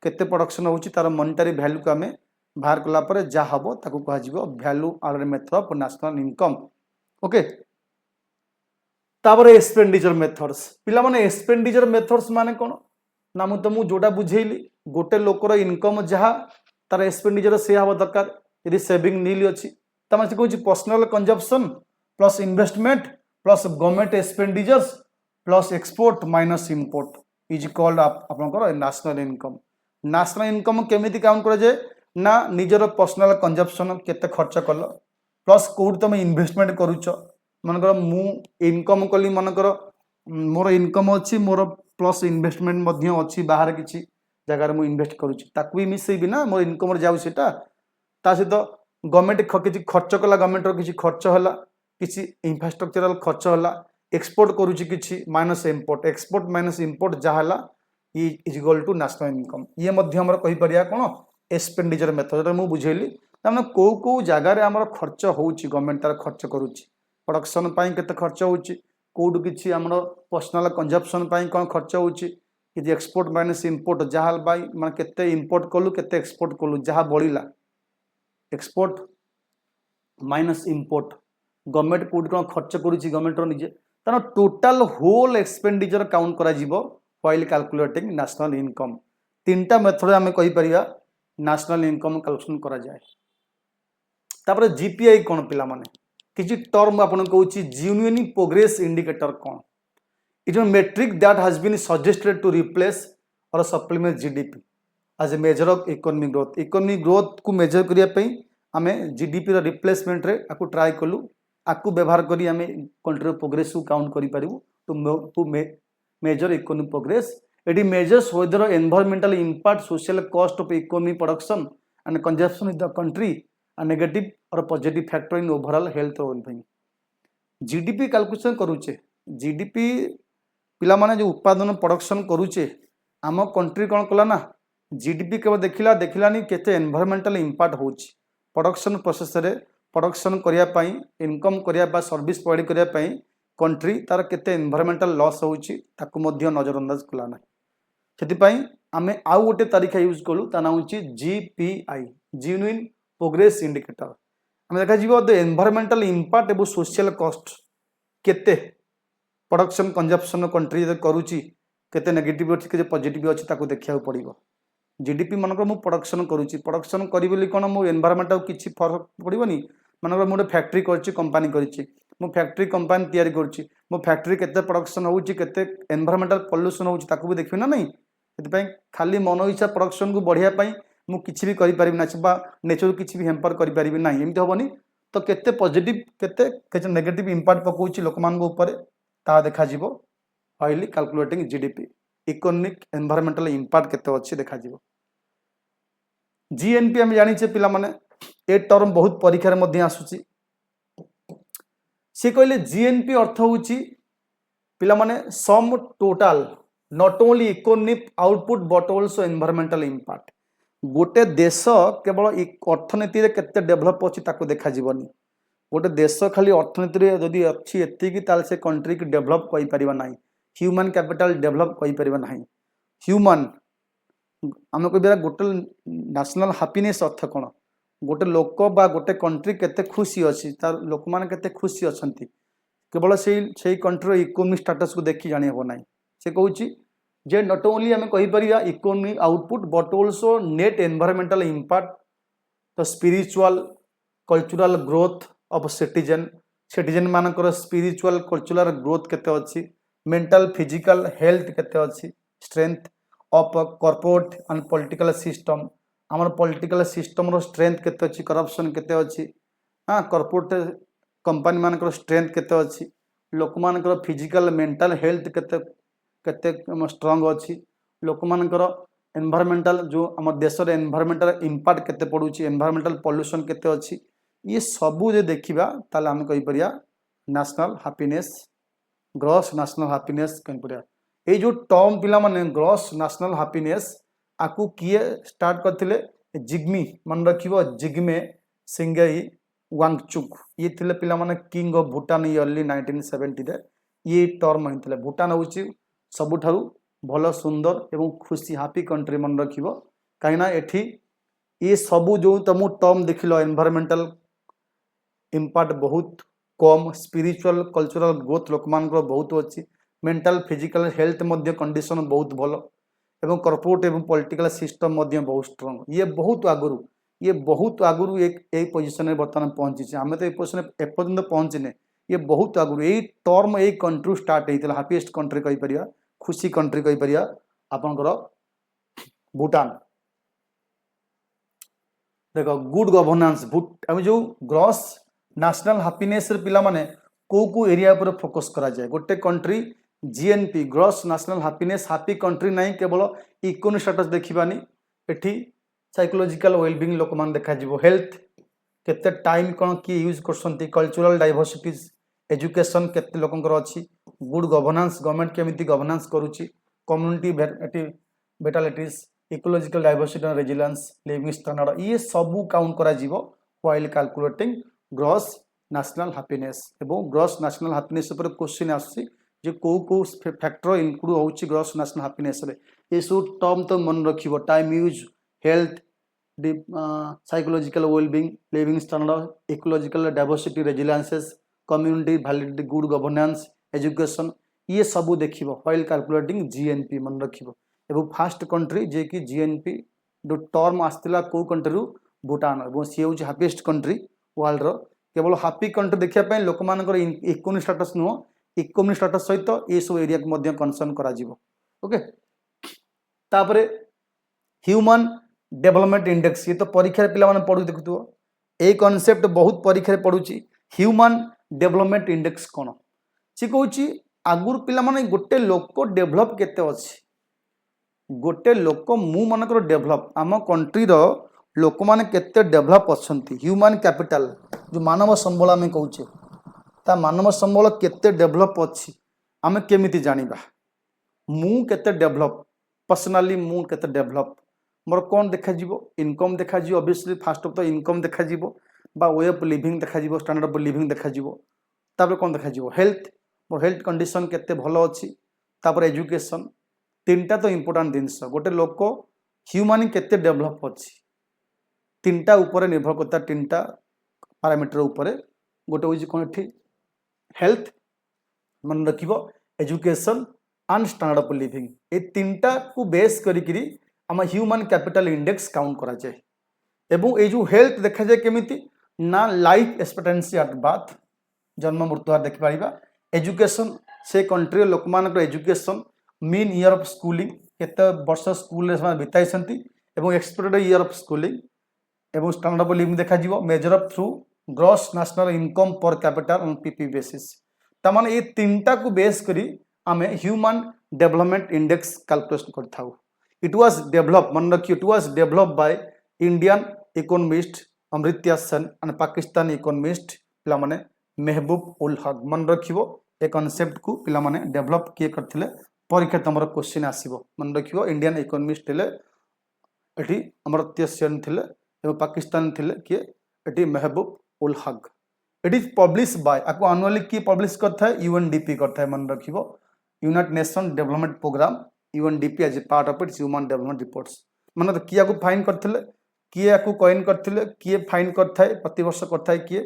केते प्रोडक्शन होची तार मॉनेटरी वैल्यू को आमे बाहर कला परे जा हबो ताको कहा जीवो value added method of national income okay तापर एक्सपेंडिचर मेथड्स पिला माने एक्सपेंडिचर मेथड्स माने कोन ना मु तुमको जोटा बुझेली गोटे लोकर इनकम जहाँ तार एक्सपेंडिचर से हम दरकार यदि सेविंग नील अच्छी तमें से कौन personal consumption plus investment plus government expenditures plus export minus import is called आपंकर नेशनल इनकम। नेशनल इनकम केमिति काउंट करा जाए ना निजर पर्सनल कंजप्शन केते खर्च कल प्लस कौट तुम इन्वेस्टमेंट करुच मनकर मु इनकम कली मनकर मोर इनकम अच्छी मोर प्लस इन्वेस्टमेंट अच्छी बाहर किसी जगार मु इन्वेस्ट करुच्ची ताकू भी मिसेबी ना मोर इनकम जाऊ सेटा सहित गवर्नमेंट किसी खर्च कला गवर्नमेंट किसी खर्च है किसी इंफ्रास्ट्रक्चरल खर्च है एक्सपोर्ट करुच्ची किसी minus import export minus import जहाँ is equal to national income ये कहीपर कौन एक्सपेंडिचर मेथड जो मुझे बुझेली तमें कौ कौ जगार आम खर्च हो गवर्नमेंट तार खर्च करुच्ची प्रोडक्शन केते खर्च होची कौटू किसी आम पर्सनल कंजप्शन कौन खर्च होची कि एक्सपोर्ट माइनस इम्पोर्ट जहाँ मैं केते इम्पोर्ट कलु केते एक्सपोर्ट कलु जहाँ बढ़ला export minus import government Kaut कौन खर्च करुच्ची गवर्नमेंट निजे तार टोटाल होल एक्सपेंडिचर काउंट करा व्हाइल कैलकुलेटिंग नेशनल इनकम। तीनटा मेथड आम कहीपर नेशनल इनकम कैलकुलेशन करा जाए। तापर जीपीआई कौन पिला माने किसी टर्म आपन कहूँ जेन्युइन प्रोग्रेस इंडिकेटर कौन it metric that has been suggested to replace और supplement GDP as a measure of economic growth को मेजर करने आम जीडीपी रिप्लेसमेंट रे आपको ट्राई कलु आपको व्यवहार करी आम कंट्री प्रोग्रेस को काउंट करूँ to measure economic progress it measures whether environmental impact social cost of economic production and consumption in the country a negative or positive factor in overall health or well-being। GDP calculation करूचे जीडीपी पिला माने जो उत्पादन प्रोडक्शन करूचे आम कंट्री कौन कला ना जीडीपी केवल देखलानी केते एनवायरमेंटल इंपैक्ट होची प्रोडक्शन प्रोसेस रे प्रोडक्शन करिया पई इनकम करिया बा सर्विस प्रोवाइड करिया पई कंट्री तार केते एनवायरमेंटल लॉस होची ताकू मध्य नजरअंदाज कला ना सेति पई आमे आउ गोटे तारीख यूज कलु ता ना होची जीपीआई जेन्युइन प्रोग्रेस इंडिकेटर आम देखा द एनवायरमेंटल इंपैक्ट एवं सोशल कॉस्ट केते प्रोडक्शन कंजप्शन कंट्री करुच्ची केते नेगेटिव अच्छी केते पॉजिटिव अच्छी ताको देखा पड़ो जीडीपी मनकर मु प्रोडक्शन करुच्ची प्रोडक्शन करी बोली कौन मो एनवायरमेंट किसी फरक पड़ोनी मनकर मुझे फैक्ट्री करची कंपनी करची मो फैक्ट्री कंपनी तैयारी करची मो फैक्ट्री केते प्रोडक्शन होची केते एनवायरमेंटल पॉल्यूशन होची ताको भी देखिबे ना नहीं सेति खाली मन इच्छा प्रोडक्शन को बढ़िया पाई मु किसी भी करि ना नेचर किसी भी हेम्पर करि ना एमती हेनी तो केते पॉजिटिव केते नेगेटिव इंपैक्ट पकाउछि लोक मान ऊपर ता देखा जिवो while calculating GDP economic environmental impact केते अछि देखा जिवो। जीएनपी हम जानिछे पिला माने ए टर्म बहुत परीक्षा रे मध्ये आसुछि से कहले जीएनपी अर्थ होछि पिला माने sum total not only economic output but also environmental impact गोटे देश केवल अर्थनीति रे केते डेभलप अछि ताको देखा जीवनी गोटे देश खाली अर्थनीति रे जदि अछि एतिकी ताल से कंट्री की डेभलप कहि परिबा नाही ह्यूमन कैपिटल डेभलप कहि परिबा नाही ह्यूमन हम कहबा गोटे नेशनल हैप्पीनेस अर्थ कोन गोटे लोक बा गोटे कंट्री केते खुशी अछि तार लोक मान केते खुशी अछंती केवल सेही कंट्री इकोनॉमिक स्टेटस को देखि जानि हो नाही से कहूची जे नॉट ओनली आम कहीपर economic output but also net environmental impact तो spiritual cultural growth of citizen मानकर स्पिरिचुअल कल्चरल ग्रोथ केते अछि मेंटल फिजिकल हेल्थ केते अछि strength of corporate and political system आमर पॉलिटिकल सिस्टम रो स्ट्रेंथ केते अछि करप्शन केते अछि हाँ कॉर्पोरेट कंपनी मानकर स्ट्रेंथ केते अछि लोक मानकर फिजिकल मेंटल हेल्थ केते केते स्ट्रांग अच्छी लोक मानकर एनवायरमेंटल जो आम देश एनवायरमेंटल इंपैक्ट केते पड़ुची एनवायरमेंटल पॉल्यूशन केते अच्छी ये सबू जे देखिबा ताले आम कहीपर national happiness gross national happiness कहीपर ये जो टर्म पिला माने ग्रॉस नेशनल हैप्पीनेस आकु किए स्टार्ट करथिले जिग्मी मन रखिबो जिग्मे सिंगेई वांगचुक ये थिले पिला माने किंग ऑफ भूटान अर्ली 1970 रे ये टर्म होइथिले भूटान होची सबुठारु भल सुंदर एवं खुशी हैप्पी कंट्री मन रखिबो काईना एठी ये सबू जो तुम टर्म देखिलो एनवायरमेंटल इंपैक्ट बहुत कम स्पिरिचुअल कल्चरल ग्रोथ लोक मान बहुत अच्छी मेंटल फिजिकल हेल्थ मध्य कंडीशन बहुत भल एवं कॉर्पोरेट एवं पॉलिटिकल सिस्टम बहुत स्ट्रांग ये बहुत आगुरी एक पोजिशन में बर्तमान पहुंची आम तो पोजिशन एपर्यंत पहुंचने ये बहुत आगुरी यही टर्म यही कंट्री स्टार्ट होता है हैप्पीएस्ट कंट्री कहीपर खुशी कंट्री कहीपर आपंकर भूटान देख गुड गवर्नेंस आम जो ग्रॉस नेशनल हैप्पीनेस पिला माने को एरिया पर फोकस करा जाए गोटे country GNP gross national happiness happy country नहीं केवल इकोनॉमिक स्टेटस देखिबानी एठी साइकोलॉजिकल वेलबींग लोक मान देखा जीवो हेल्थ केते टाइम कोन की यूज करसंती कल्चरल डाइवर्सिटीज एजुकेशन केते लोकंकर अछि गुड गवर्नेंस गवर्नमेंट केमिति गवर्नेंस करूची community vitalities ecological diversity and resilience living standard ये सब काउंट करा जीवो while calculating gross national happiness एवं ग्रॉस नेशनल हैप्पीनेस पर क्वेश्चन आसी जे को फैक्टर इनक्लूड होची ग्रॉस नेशनल हैप्पीनेस रे ये सब टर्म तो मन रखिबो time use health psychological wellbeing living standard ecological diversity resiliences community validity good governance education ये सब देखिबो व्हाइल कैलकुलेटिंग जीएनपी मन रखिबो एवं फास्ट कंट्री जे कि जीएनपी जो टर्म आसला को कंट्री रु भूटान एवं सी हूँ हैप्पीएस्ट कंट्री वर्ल्ड रो केवल हैप्पी कंट्री देखिया लोक मानकर इकोनॉमिक स्टेटस नुह इकोनॉमिक स्टेटस सहित ये सब एरिया को मध्य कंसर्न करा जीवो ओके तापरे ह्यूमन डेवलपमेंट इंडेक्स ये तो परीक्षा पिला माने पढु देखुथो ए कांसेप्ट बहुत परीक्षा पढुची ह्यूमन डेवलपमेंट इंडेक्स कोन सी कहूची आगुर पिला माने गोटे लोक डेवलप केते अछि गोटे लोक मु मानकर डेवलप आम कंट्री रो लोक माने केते डेवलप अछंती ह्यूमन कैपिटल जो मानव संबल आम कहूचे ता मानव संबल केते डेवलप अछि आम केमिति जानिबा मु केते डेवलप पर्सनली मु केते डेवलप मोर कौन देखा जीवो इनकम देखा जीवो ऑब्वियसली फास्ट ऑफ तो इनकम देखा जीवो बा वे ऑफ लिविंग देखा जीवो स्टैंडर्ड ऑफ लिविंग देखा जीवो तापर कौन देखा जीवो हेल्थ मोर हेल्थ कंडीशन केते भलो अछि तापर एजुकेशन तीनटा तो इंपोर्टेंट जिनस गोटे लोक ह्यूमन केते डेवलप अछि तीनटा ऊपर निर्भर करता तीनटा पैरामीटर ऊपर गोटे होची कोन एठी हेल्थ मन रखिबो education and standard of living ए तीनटा को बेस करिकरी आम ह्यूमन कैपिटल इंडेक्स काउंट करा जाए एवं ये जो हेल्थ देखा जाए केमिति ना लाइफ एक्सपेक्टेंसी एट बर्थ जन्म मृत्यु देख पारिबा एजुकेशन से कंट्री लोक मानकर education mean year of schooling केते वर्ष स्कूल रे समय बिताई संती एवं एक्सपेक्टेड ईयर ऑफ स्कूलिंग एवं स्टैंडर्ड ऑफ लिविंग देखा जीवो measure of through gross national income per capital on PP basis तमाने ये तीनटा को बेस करी आमे ह्यूमन डेवलपमेंट इंडेक्स कैलकुलेशन करथाउ इट वाज डेवलप मन रखियो it was develop by Indian economist Amartya Sen and Pakistani economist पिला माने महबूब उल हक मन रखियो ए कांसेप्ट को पिला माने डेवलप किए करथिले परीक्षा तमर क्वेश्चन आसीबो मन रखियो इंडियन इकोनॉमिस्ट थिले एठी अमृत्या सेन थिले एवं पाकिस्तान थिले किए एठी Mahbub ul Haq it is publish by आको एनुअली की पब्लिश करथा है यूएनडीपी करथा है मन रखियो United Nation Development Programme UNDP as a part of its human development reports माने तो किया को फाइन करथिले किए को कॉइन करथिले किए फाइन करथा है प्रति वर्ष करथा है किए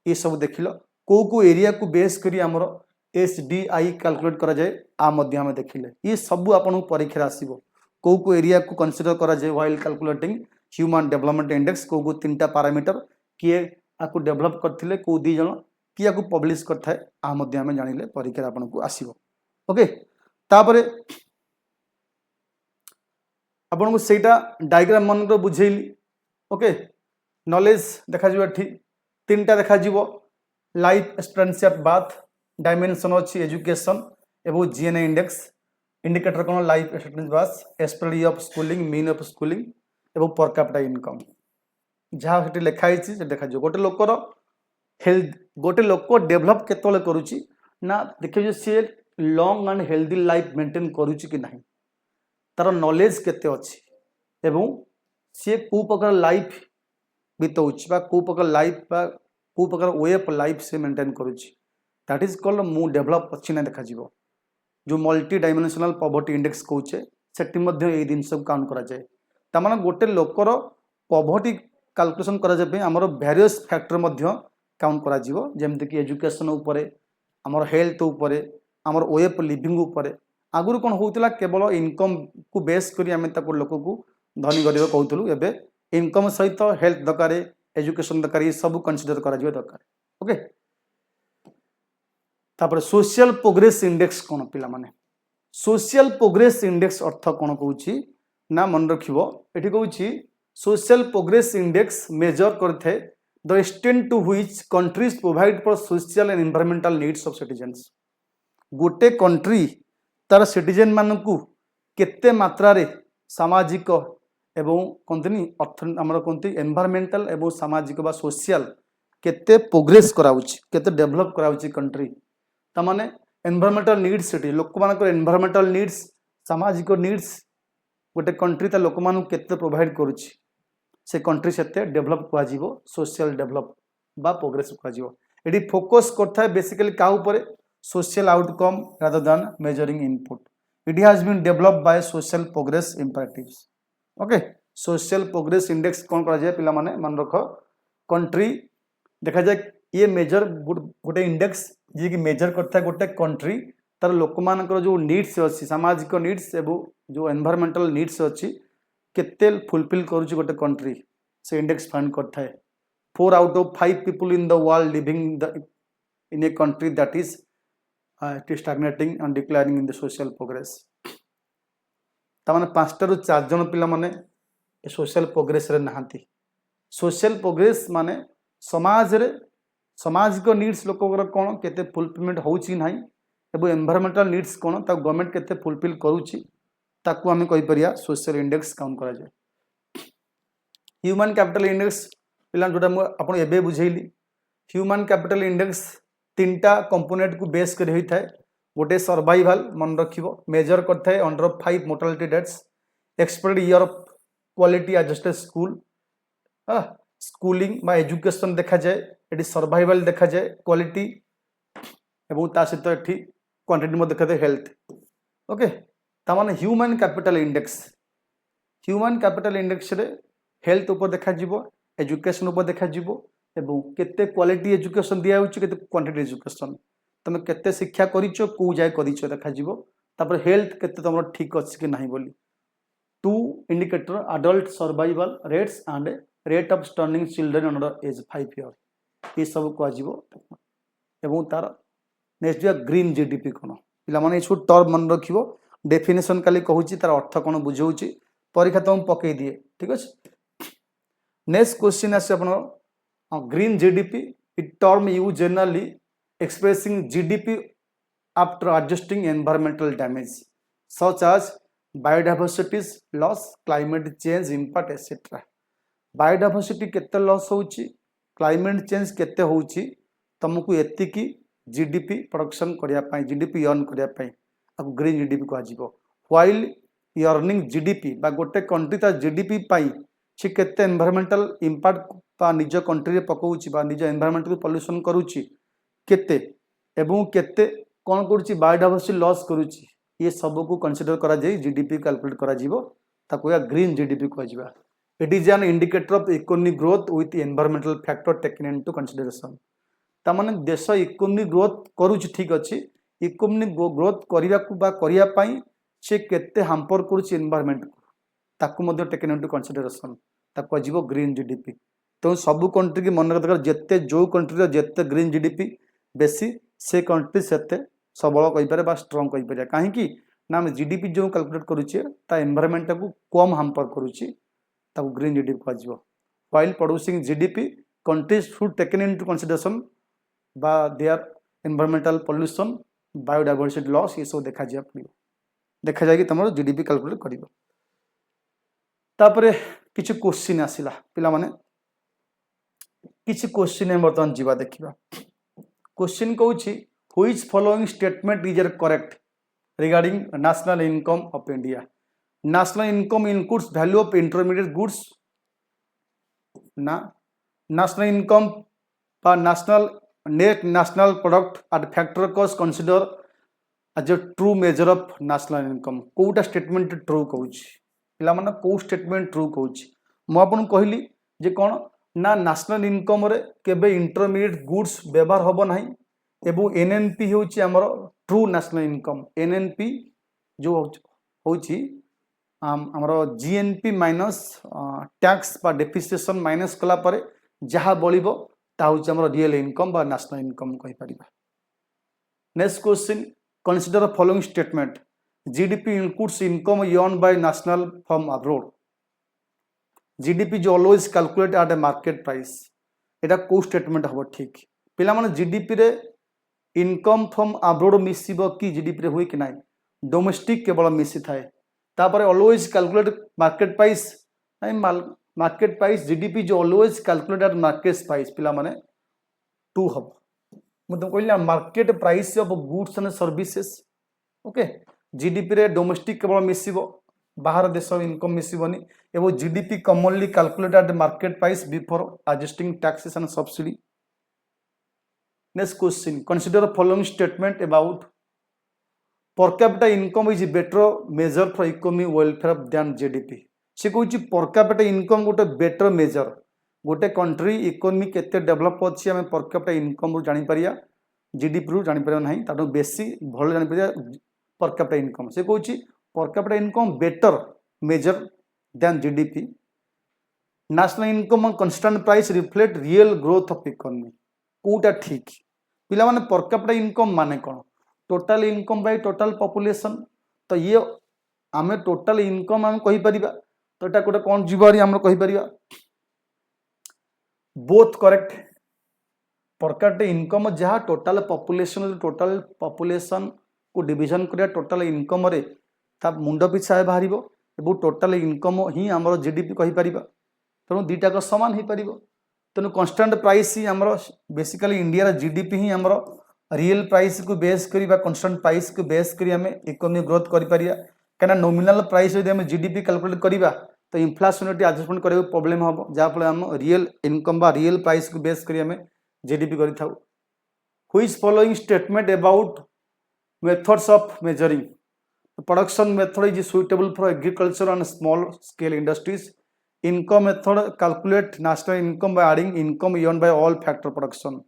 ये सब देखिलो को एरिया को बेस करी हमरो एसडीआई कैलकुलेट करा जाए आ मध्य हम देखिले ये सब आपन परीक्षा आसीबो को एरिया को कंसीडर करा जाए while calculating human development index को तीनटा पैरामीटर किए आको डेवलप करथिले को दी जण किया को पब्लिश करथा है आ मध्य हम जानिले परीक्षा आपन को आसीबो ओके तापरे आपन को सेटा डायग्राम मन को बुझेली ओके नॉलेज देखा जिवो एठी तीनटा देखा जिवो life expectancy at birth dimension अछि एजुकेशन एवं जीएनए इंडेक्स इंडिकेटर कोन लाइफ एक्सपेक्टेंसी बस expected of schooling mean of schooling एवं पर कैपिटा इनकम जहाँ हेटी लिखा हिची से देखा जो गोटे लोकर हेल्थ गोटे लोक डेवलप केतले करूची ना देखियो से long and healthy life maintain करूची कि नहीं तार नॉलेज केते अछि एवं से को प्रकार लाइफ बितौछि बा को प्रकार लाइफ बा को प्रकार वे ऑफ लाइफ से मेंटेन करूछि दैट इज कॉल्ड मु डेवलप अछि ना देखा जीवो जो मल्टी डायमेंशनल पॉवर्टी इंडेक्स कहूचे सेठी मध्ये ए दिन सब काउंट करा जाए त माने गोटे लोकर पॉवर्टी कैलकुलेशन करा जाबे हमर वेरियस फैक्टर मध्ये काउंट करा जीवो जेमते कि एजुकेशन ऊपर हमर हेल्थ ऊपर हमर वे ऑफ लिविंग ऊपर आगुरी कौन होता केवल इनकम को बेस करी आम लोक को धनी गरीब कहूँ एवं इनकम सहित हेल्थ दरकार एजुकेशन दरकार ये सब कनसीडर करा दरकार ओके। तापर सोशल प्रोग्रेस इंडेक्स कौन पिला माने सोशल प्रोग्रेस इंडेक्स अर्थ कौन कहूँ ना मन रखिबो एठी कहूँ सोशल प्रोग्रेस इंडेक्स मेजर करथे the extent to which countries provide for social and environmental needs of citizens गोटे कंट्री तार सिटीजन मानकू केते मात्रा रे सामाजिक एवं कहते अर्थ आमर कहते एनवायरमेंटल एवं सामाजिक बा सोशल केते प्रोग्रेस कराउछि केते डेवलप कराउछि कंट्री तामाने एनवायरमेंटल नीड्स सेठी लोक मानकर एनवायरमेंटल नीड्स सामाजिक नीड्स गोटे कंट्री ता लोक मानू केते प्रोवाइड करुछि से कंट्री सेते डेवलप करा जीवो सोशल डेवलप बा प्रोग्रेस करा जीवो एडी फोकस करथा है बेसिकली का ऊपर social outcome rather than measuring input it has been developed by social progress imperatives okay. Social progress index कौन करा जाए पिला माने मन रख कंट्री देखा जाए ये मेजर गोटे इंडेक्स जी की मेजर करता है गोटे कंट्री तार लोक मानकर जो नीड्स अच्छी सामाजिक नीड्स एवं जो एनवायरमेंटल नीड्स अच्छी केते फुलफिल करुच्ची गोटे कंट्री से इंडेक्स फाइंड करता है 4 out of 5 people in the world living in a country that is stagnating and declining in the social progress तामाने 5 रु 4 जन पिला माने सोशल प्रोग्रेस रे नहांती सोशल प्रोग्रेस माने समाज रे सामाजिक नीड्स लोकर कौन केते फुलफिलमेंट होउची नाही एवं एनवायरमेंटल नीड्स कौन ता गवर्नमेंट केते फुलफिल करूची ताकू आमे कहि परिया सोशल इंडेक्स काउंट करा जाय। ह्यूमन कैपिटल इंडेक्स पिला जोटा मु आपण एबे बुझेली ह्यूमन कैपिटल इंडेक्स तीनटा कंपोनेंट को बेस कर होई थाए गोटे सर्वाइवल मन रखिबो मेजर करथाय under 5 mortality deaths expected year of quality adjusted school schooling बा एजुकेशन देखा जाए एटी सर्वाइवल देखा जाए क्वालिटी एवं ता सहित एटी क्वांटिटी में देखा जाए हेल्थ ओके तामाने ह्यूमन कैपिटल इंडेक्स रे हेल्थ ऊपर देखा जीवो एजुकेशन ऊपर देखा जीवो एवं केते क्वालिटी एजुकेशन दिया होची केते क्वांटिटी एजुकेशन तमे केते शिक्षा करिचो को जाय करिचो देखा जीवो तापर हेल्थ केते तमरो ठीक अछि कि नाही बोली 2 indicator adult survival rates and rate of stunning children under as 5 year ये सब को आजीवो एवं तार नेक्स्ट दिया ग्रीन जीडीपी कोन पिला माने छु टर्म मन रखिवो डेफिनेशन काली कहूची तार अर्थ कोन बुझौची परीक्षा तुम पकई दिए ठीक अछि। नेक्स्ट क्वेश्चन आसे अपन green GDP it term use generally expressing GDP after adjusting environmental damage such as biodiversity loss climate change impact etcetera biodiversity केते लॉस होउची क्लाइमेट चेंज केते होउची तुमको एतिकी जीडीपी प्रोडक्शन करिया पाई जीडीपी अर्न करिया पाई अब ग्रीन जीडीपी को आजीवो व्हाइल अर्निंग जीडीपी बा गोटे कंट्री ता जीडीपी पाई से केते एनवायरमेंटल इंपैक्ट बा निज कंट्री रे पकोउची बा निज एनवायरमेंट को पोल्यूशन करूची केते एवं केते कोन करूची बायोडायवर्सिटी लॉस करूची ये सब को कंसीडर करा जाई जीडीपी कैलकुलेट करा जीवो ताको या ग्रीन जीडीपी को आजीबा it is an indicator of economic growth with environmental factor taken into consideration तामाने देश इकोनॉमिक ग्रोथ करूची ठीक अछि इकोनॉमिक ग्रोथ करिया को बा करिया पई से केते हाम्पर करूची एनवायरमेंट को ताकू मध्ये टेकन इनटू कंसीडरेशन ताको आजीबो ग्रीन जीडीपी तो सब कंट्री की मन रखा जेते जो कंट्री जेते ग्रीन जीडीपी बेसी से कंट्री सेते सबल कहि पारे बा स्ट्रांग कहि पारे काहे कि ना हम जीडीपी जो कैलकुलेट करूची ता एनवायरमेंट को कम हाम्पर करूची ताको ग्रीन जीडीपी को आजीबो while producing GDP countries should taken into consideration बा their environmental pollution biodiversity loss ये सब देखा जाय पड़िबो देखा जाय कि तमरो जीडीपी कैलकुलेट करिवो तापरे किछ क्वेश्चन आसिला पिला माने किछ क्वेश्चन हम बर्तमान जीवा देखिबा क्वेश्चन कहूची which following statement is correct regarding national income of India national income includes value of intermediate goods ना नेशनल इनकम पर national net national product at factor cost consider as a true measure of national income कोटा स्टेटमेंट ट्रू कहूची पिला माने को स्टेटमेंट ट्रू कहूची मु आपन कहली जे कोन ना नेशनल इनकम रे केबे इंटरमीडिएट गुड्स व्यवहार होबो नाही एबो एनएनपी होची हमर ट्रू नेशनल इनकम एनएनपी जो होची हमरो जीएनपी माइनस टैक्स बा डेप्रिसिएशन माइनस कला परे जहाँ बलिबो ता होची हमरो रियल इनकम बा नेशनल इनकम कहि परिबा। Next question, consider the following statement. GDP includes income earned by national from abroad। GDP जो always calculate at a market price, एटा को स्टेटमेंट हबो ठीक? पिला माने जीडीपी रे इनकम फ्रॉम अब्रोड मिसिबो कि जीडीपी रे हुए कि नाही? डोमेस्टिक केवल मिसी थाए। तापर always calculate market price, market price GDP जो always calculate at market price पिला माने 2 हबो। मतलब कहला market price of goods and services. Okay, GDP रे डोमेस्टिक केवल मिसिबो, बाहर देश इनकम मिसिबोनी। एवं GDP commonly calculate at market price before adjusting taxes and subsidy. Next question, consider the following statement about per capita income is better measure for economy welfare than GDP. से कहूँ पर कैपिटा इनकम गोटे बेटर मेजर, गोटे कंट्री इकोनॉमी केते डेवलप अच्छी आम पर कैपिटा इनकम रू जानी परिया, जीडीपी रू जानी परिया नहीं, ताठू बेसी भल जानी परिया पर कैपिटा इनकम। से कहूँ per capita income better measure than GDP. National income और constant price reflect real growth of economy. कोटा ठीक? पिला माने पर कैपिटा इनकम माने कौन? Total income by total population. तो ये आमे टोटल इनकम आम कहि परिबा, तो एटा कोटा कोन जीवारी हम कहि परिबा? Both correct. Per capita income जहाँ टोटल पॉपुलेशन को डिविजन करिया टोटल इनकम रे ता मुंड पिछा बाहर एवं टोटल इनकम ही आमर जीडीपी कहि परिबा। तेणु दुईटाक समान हो पार। तेणु कांस्टेंट प्राइस ही आमर बेसिकली इंडिया जीडीपी ही आमर रियल प्राइस को बेस करिबा, कांस्टेंट प्राइस को बेस करी आमे इकोनॉमी ग्रोथ करि परिया। कना नॉमिनल प्राइस यदि आमे जीडीपी कैलकुलेट करिबा तो इन्फ्लेशनरी एडजस्टमेंट करियो प्रॉब्लम हम, जहाँ फल हम रियल इनकम बा रियल प्राइस को बेस करी आमे जीडीपी करि थाउ। Which following statement about methods of measuring production method is suitable for agriculture and small scale industries. Income method calculate national income by adding income earned by all factor production.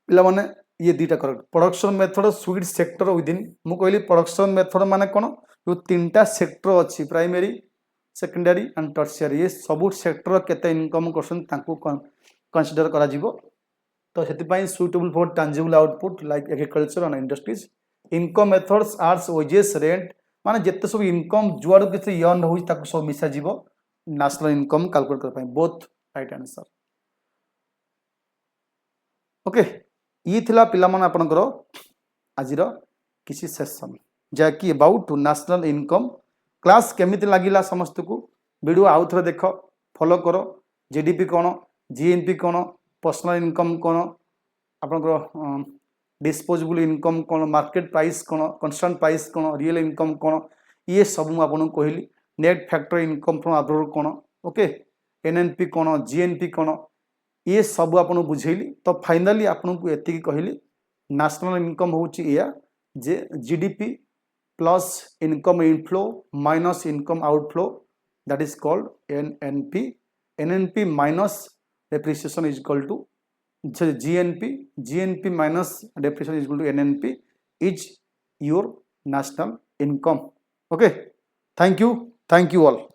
पिला माने ये दीटा correct. Production method suit sector within, मु कहली प्रोडक्शन मेथड माने कोन? जो तीनटा सेक्टर अछि, प्राइमरी सेकेंडरी एंड टर्शियरी। ये सब सेक्टर केते इनकम करसन तांको कंसीडर करा जिवो। तो सेति पई suitable for tangible output like agriculture and industries. Income methods आर्स वेजेस रेंट, माने जेते सब इनकम जुआडू केते अर्न होई ताको सब मिसा जिवो नेशनल इनकम कैलकुलेट कर पई। Both right answer. ओके, ये थिला पिला मन आपनकर आजिर किसी सेशन जाकि अबाउट नेशनल इनकम। क्लास केमिति लागिला समस्त को वीडियो आउ थरे देख, फॉलो करो। जीडीपी कोन, जीएनपी कोन, पर्सनल इनकम कोन, आपनकर डिस्पोजेबल इनकम कोन, मार्केट प्राइस कोन, कांस्टेंट प्राइस कोन, रियल इनकम कोन, ये सब मु आपन कहली। Net factor income from abroad कोन, ओके, एनएनपी कोन, जीएनपी कोन, ये सब आपन बुझेली। तो फाइनली आपन को एति कहली नेशनल इनकम होची या जे GDP plus income inflow minus income outflow, that is called NNP. NNP minus depreciation is equal to GNP, GNP minus depreciation is equal to NNP is your national income. Okay, thank you all.